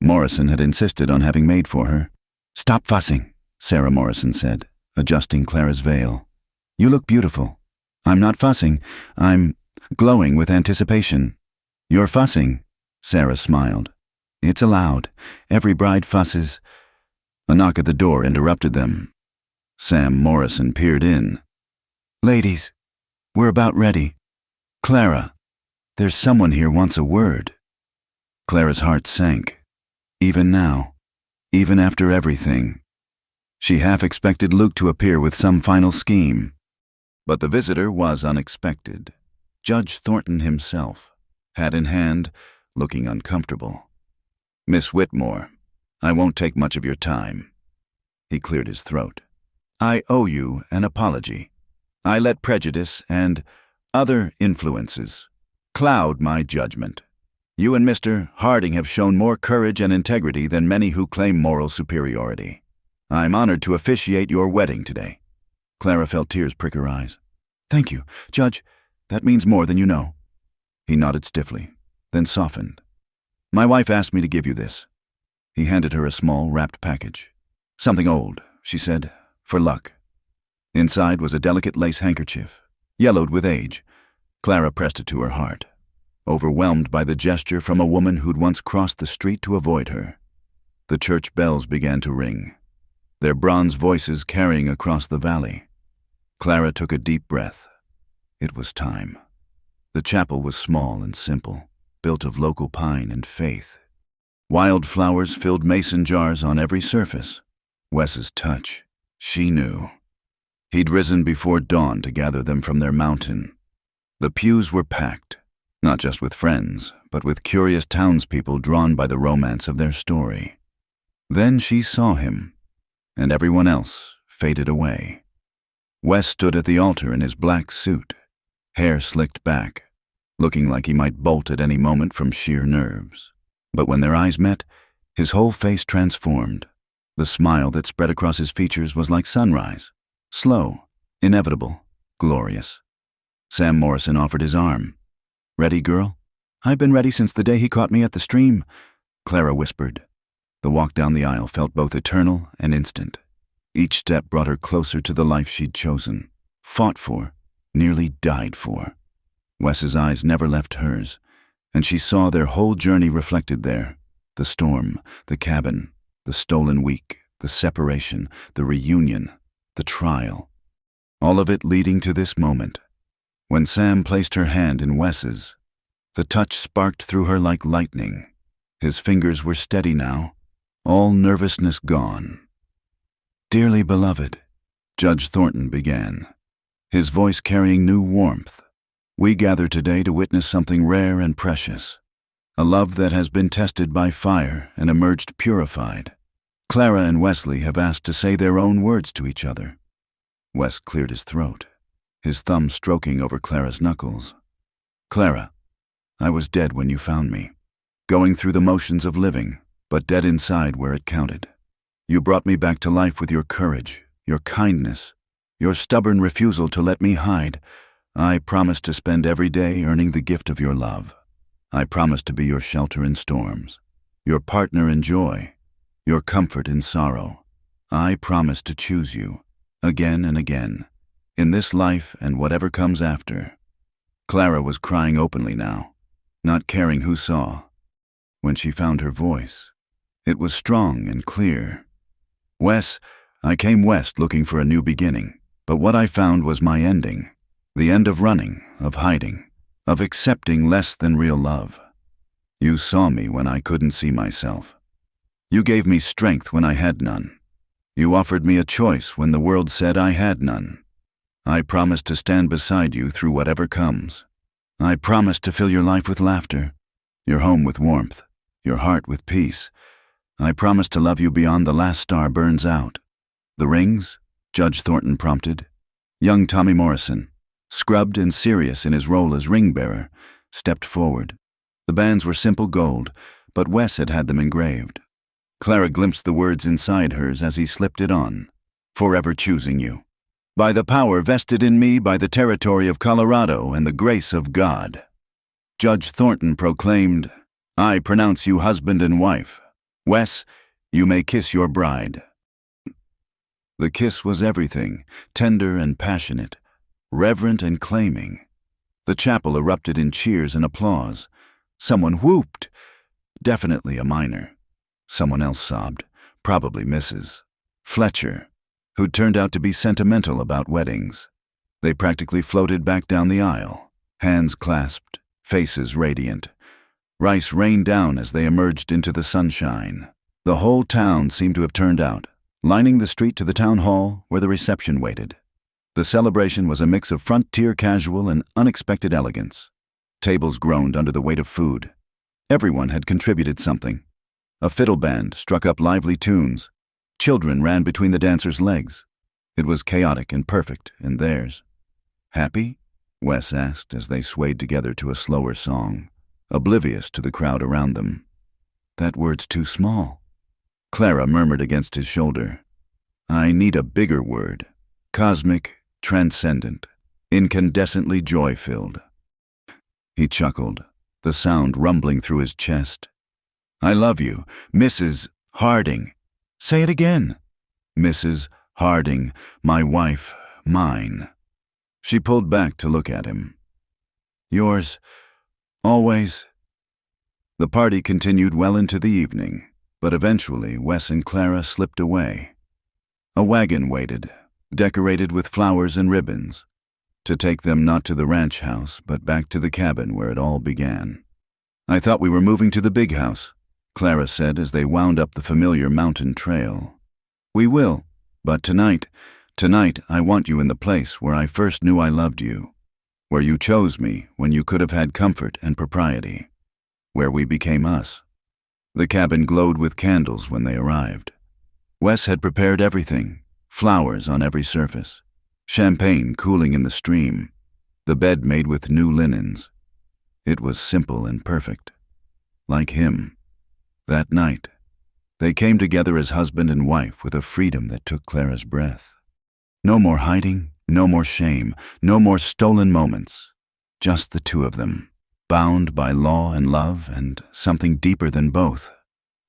Morrison had insisted on having made for her. Stop fussing, Sarah Morrison said, adjusting Clara's veil. You look beautiful. I'm not fussing. I'm glowing with anticipation. You're fussing, Sarah smiled. It's allowed. Every bride fusses. A knock at the door interrupted them. Sam Morrison peered in. Ladies, we're about ready. Clara, there's someone here wants a word. Clara's heart sank. Even now. even after everything. She half expected Luke to appear with some final scheme. But the visitor was unexpected. Judge Thornton himself, hat in hand, looking uncomfortable. "Miss Whitmore, I won't take much of your time." He cleared his throat. "I owe you an apology. I let prejudice and other influences cloud my judgment. You and Mr. Harding have shown more courage and integrity than many who claim moral superiority. I'm honored to officiate your wedding today." Clara felt tears prick her eyes. "Thank you, Judge. That means more than you know." He nodded stiffly, then softened. "My wife asked me to give you this." He handed her a small, wrapped package. "Something old," she said, "for luck." Inside was a delicate lace handkerchief, yellowed with age. Clara pressed it to her heart, overwhelmed by the gesture from a woman who'd once crossed the street to avoid her. The church bells began to ring, their bronze voices carrying across the valley. Clara took a deep breath. It was time. The chapel was small and simple, built of local pine and faith. Wild flowers filled mason jars on every surface. Wes's touch, she knew. He'd risen before dawn to gather them from their mountain. The pews were packed, not just with friends, but with curious townspeople drawn by the romance of their story. Then she saw him, and everyone else faded away. Wes stood at the altar in his black suit, hair slicked back, looking like he might bolt at any moment from sheer nerves. But when their eyes met, his whole face transformed. The smile that spread across his features was like sunrise, slow, inevitable, glorious. Sam Morrison offered his arm. "Ready, girl?" "I've been ready since the day he caught me at the stream," Clara whispered. The walk down the aisle felt both eternal and instant. Each step brought her closer to the life she'd chosen, fought for, nearly died for. Wes's eyes never left hers, and she saw their whole journey reflected there. The storm, the cabin, the stolen week, the separation, the reunion, the trial. All of it leading to this moment. When Sam placed her hand in Wes's, the touch sparked through her like lightning. His fingers were steady now, all nervousness gone. "Dearly beloved," Judge Thornton began, his voice carrying new warmth. "We gather today to witness something rare and precious, a love that has been tested by fire and emerged purified. Clara and Wesley have asked to say their own words to each other." Wes cleared his throat, his thumb stroking over Clara's knuckles. "Clara, I was dead when you found me, going through the motions of living, but dead inside where it counted. You brought me back to life with your courage, your kindness, your stubborn refusal to let me hide. I promise to spend every day earning the gift of your love. I promise to be your shelter in storms, your partner in joy, your comfort in sorrow. I promise to choose you, again and again, in this life and whatever comes after." Clara was crying openly now, not caring who saw. When she found her voice, it was strong and clear. "Wes, I came west looking for a new beginning, but what I found was my ending. The end of running, of hiding, of accepting less than real love. You saw me when I couldn't see myself. You gave me strength when I had none. You offered me a choice when the world said I had none. I promise to stand beside you through whatever comes. I promise to fill your life with laughter, your home with warmth, your heart with peace. I promise to love you beyond the last star burns out." "The rings?" Judge Thornton prompted. Young Tommy Morrison, scrubbed and serious in his role as ring-bearer, stepped forward. The bands were simple gold, but Wes had had them engraved. Clara glimpsed the words inside hers as he slipped it on. "Forever choosing you. By the power vested in me by the territory of Colorado and the grace of God." Judge Thornton proclaimed, "I pronounce you husband and wife. Wes, you may kiss your bride." The kiss was everything, tender and passionate, reverent and claiming. The chapel erupted in cheers and applause. Someone whooped. Definitely a minor. Someone else sobbed, probably Mrs. Fletcher, who turned out to be sentimental about weddings. They practically floated back down the aisle, hands clasped, faces radiant. Rice rained down as they emerged into the sunshine. The whole town seemed to have turned out, lining the street to the town hall where the reception waited. The celebration was a mix of frontier casual and unexpected elegance. Tables groaned under the weight of food. Everyone had contributed something. A fiddle band struck up lively tunes. Children ran between the dancers' legs. It was chaotic and perfect in theirs. Happy? Wes asked as they swayed together to a slower song, oblivious to the crowd around them. That word's too small. Clara murmured against his shoulder. I need a bigger word. Cosmic, transcendent, incandescently joy-filled. He chuckled, the sound rumbling through his chest. I love you, Mrs. Harding. Say it again. Mrs. Harding, my wife, mine. She pulled back to look at him. Yours, always. The party continued well into the evening, but eventually Wes and Clara slipped away. A wagon waited, decorated with flowers and ribbons, to take them not to the ranch house, but back to the cabin where it all began. I thought we were moving to the big house, Clara said as they wound up the familiar mountain trail. We will, but tonight I want you in the place where I first knew I loved you, where you chose me when you could have had comfort and propriety, where we became us. The cabin glowed with candles when they arrived. Wes had prepared everything, flowers on every surface, champagne cooling in the stream, the bed made with new linens. It was simple and perfect, like him. That night, they came together as husband and wife with a freedom that took Clara's breath. No more hiding, no more shame, no more stolen moments. Just the two of them, bound by law and love and something deeper than both.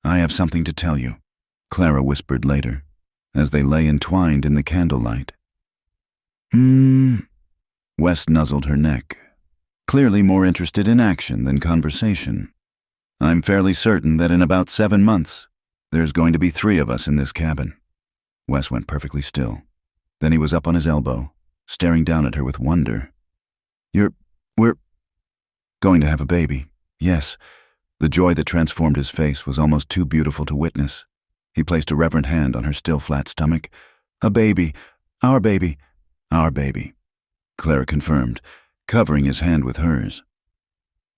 I have something to tell you, Clara whispered later, as they lay entwined in the candlelight. Wes nuzzled her neck, clearly more interested in action than conversation. I'm fairly certain that in about 7 months, there's going to be 3 of us in this cabin. Wes went perfectly still. Then he was up on his elbow, staring down at her with wonder. We're going to have a baby, yes. The joy that transformed his face was almost too beautiful to witness. He placed a reverent hand on her still flat stomach. A baby, our baby, our baby, Clara confirmed, covering his hand with hers.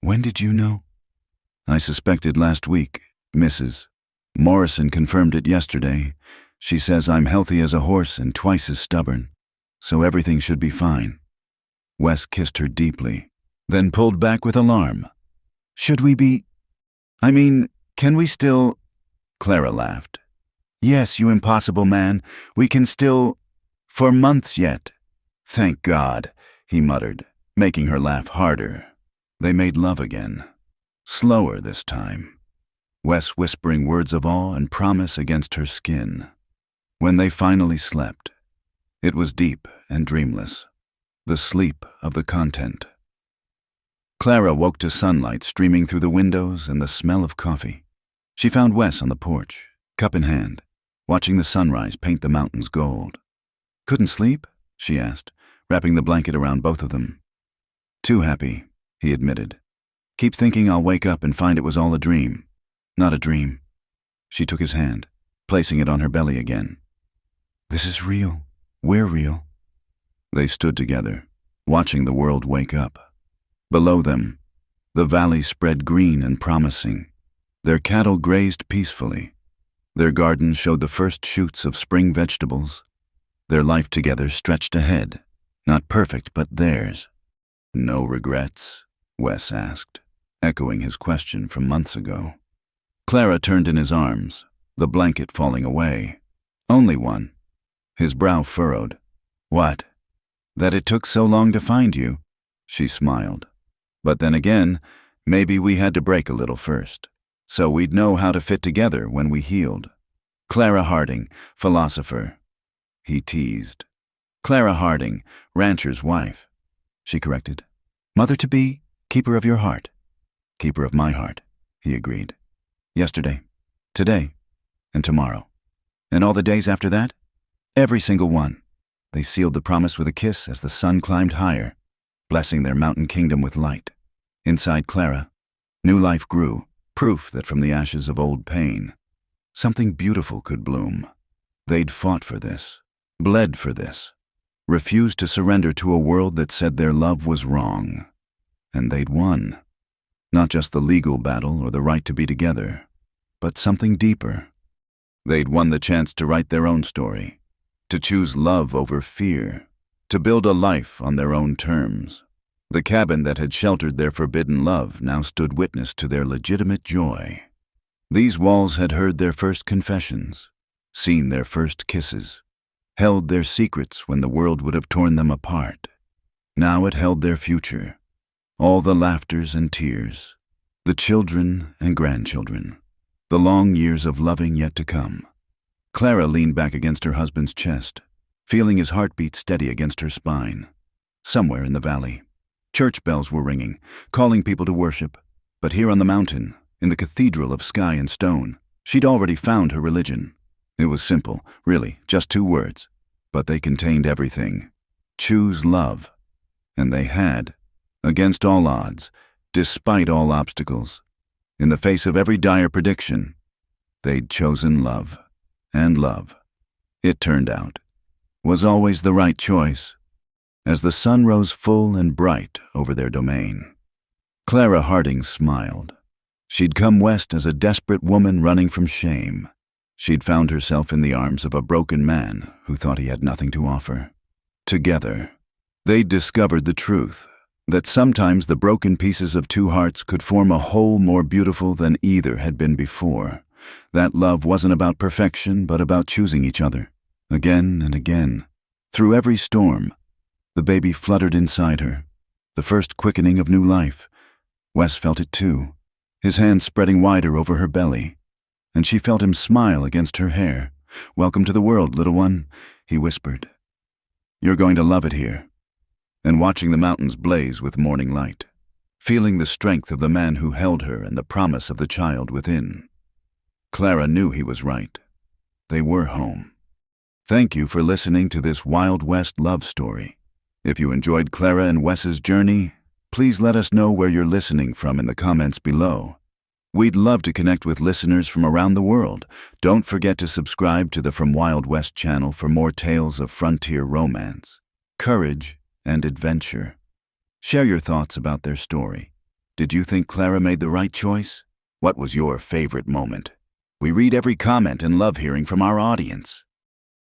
When did you know? I suspected last week, Mrs. Morrison confirmed it yesterday. She says I'm healthy as a horse and twice as stubborn, so everything should be fine. Wes kissed her deeply, then pulled back with alarm. Should we be... can we still... Clara laughed. Yes, you impossible man. We can still... For months yet. Thank God, he muttered, making her laugh harder. They made love again. Slower this time. Wes whispering words of awe and promise against her skin. When they finally slept, it was deep and dreamless, the sleep of the content. Clara woke to sunlight streaming through the windows and the smell of coffee. She found Wes on the porch, cup in hand, watching the sunrise paint the mountains gold. Couldn't sleep? She asked, wrapping the blanket around both of them. Too happy, he admitted. Keep thinking I'll wake up and find it was all a dream. Not a dream. She took his hand, placing it on her belly again. This is real. We're real. They stood together, watching the world wake up. Below them, the valley spread green and promising. Their cattle grazed peacefully. Their garden showed the first shoots of spring vegetables. Their life together stretched ahead, not perfect, but theirs. No regrets? Wes asked, echoing his question from months ago. Clara turned in his arms, the blanket falling away. Only one. His brow furrowed. What? That it took so long to find you? She smiled. But then again, maybe we had to break a little first, so we'd know how to fit together when we healed. Clara Harding, philosopher. He teased. Clara Harding, rancher's wife. She corrected. Mother-to-be, keeper of your heart. Keeper of my heart, he agreed. Yesterday, today, and tomorrow. And all the days after that? Every single one. They sealed the promise with a kiss as the sun climbed higher, blessing their mountain kingdom with light. Inside Clara, new life grew, proof that from the ashes of old pain, something beautiful could bloom. They'd fought for this, bled for this, refused to surrender to a world that said their love was wrong. And they'd won. Not just the legal battle or the right to be together, but something deeper. They'd won the chance to write their own story, to choose love over fear, to build a life on their own terms. The cabin that had sheltered their forbidden love now stood witness to their legitimate joy. These walls had heard their first confessions, seen their first kisses, held their secrets when the world would have torn them apart. Now it held their future, all the laughters and tears, the children and grandchildren, the long years of loving yet to come. Clara leaned back against her husband's chest, feeling his heartbeat steady against her spine. Somewhere in the valley, church bells were ringing, calling people to worship. But here on the mountain, in the cathedral of sky and stone, she'd already found her religion. It was simple, really, just 2 words. But they contained everything. Choose love. And they had, against all odds, despite all obstacles. In the face of every dire prediction, they'd chosen love. And love, it turned out, was always the right choice. As the sun rose full and bright over their domain, Clara Harding smiled. She'd come west as a desperate woman running from shame. She'd found herself in the arms of a broken man who thought he had nothing to offer. Together, they'd discovered the truth, that sometimes the broken pieces of 2 hearts could form a whole more beautiful than either had been before. That love wasn't about perfection, but about choosing each other, again and again. Through every storm, the baby fluttered inside her, the first quickening of new life. Wes felt it too, his hands spreading wider over her belly, and she felt him smile against her hair. "Welcome to the world, little one," he whispered. "You're going to love it here." And watching the mountains blaze with morning light, feeling the strength of the man who held her and the promise of the child within, Clara knew he was right. They were home. Thank you for listening to this Wild West love story. If you enjoyed Clara and Wes's journey, please let us know where you're listening from in the comments below. We'd love to connect with listeners from around the world. Don't forget to subscribe to the From Wild West channel for more tales of frontier romance, courage, and adventure. Share your thoughts about their story. Did you think Clara made the right choice? What was your favorite moment? We read every comment and love hearing from our audience.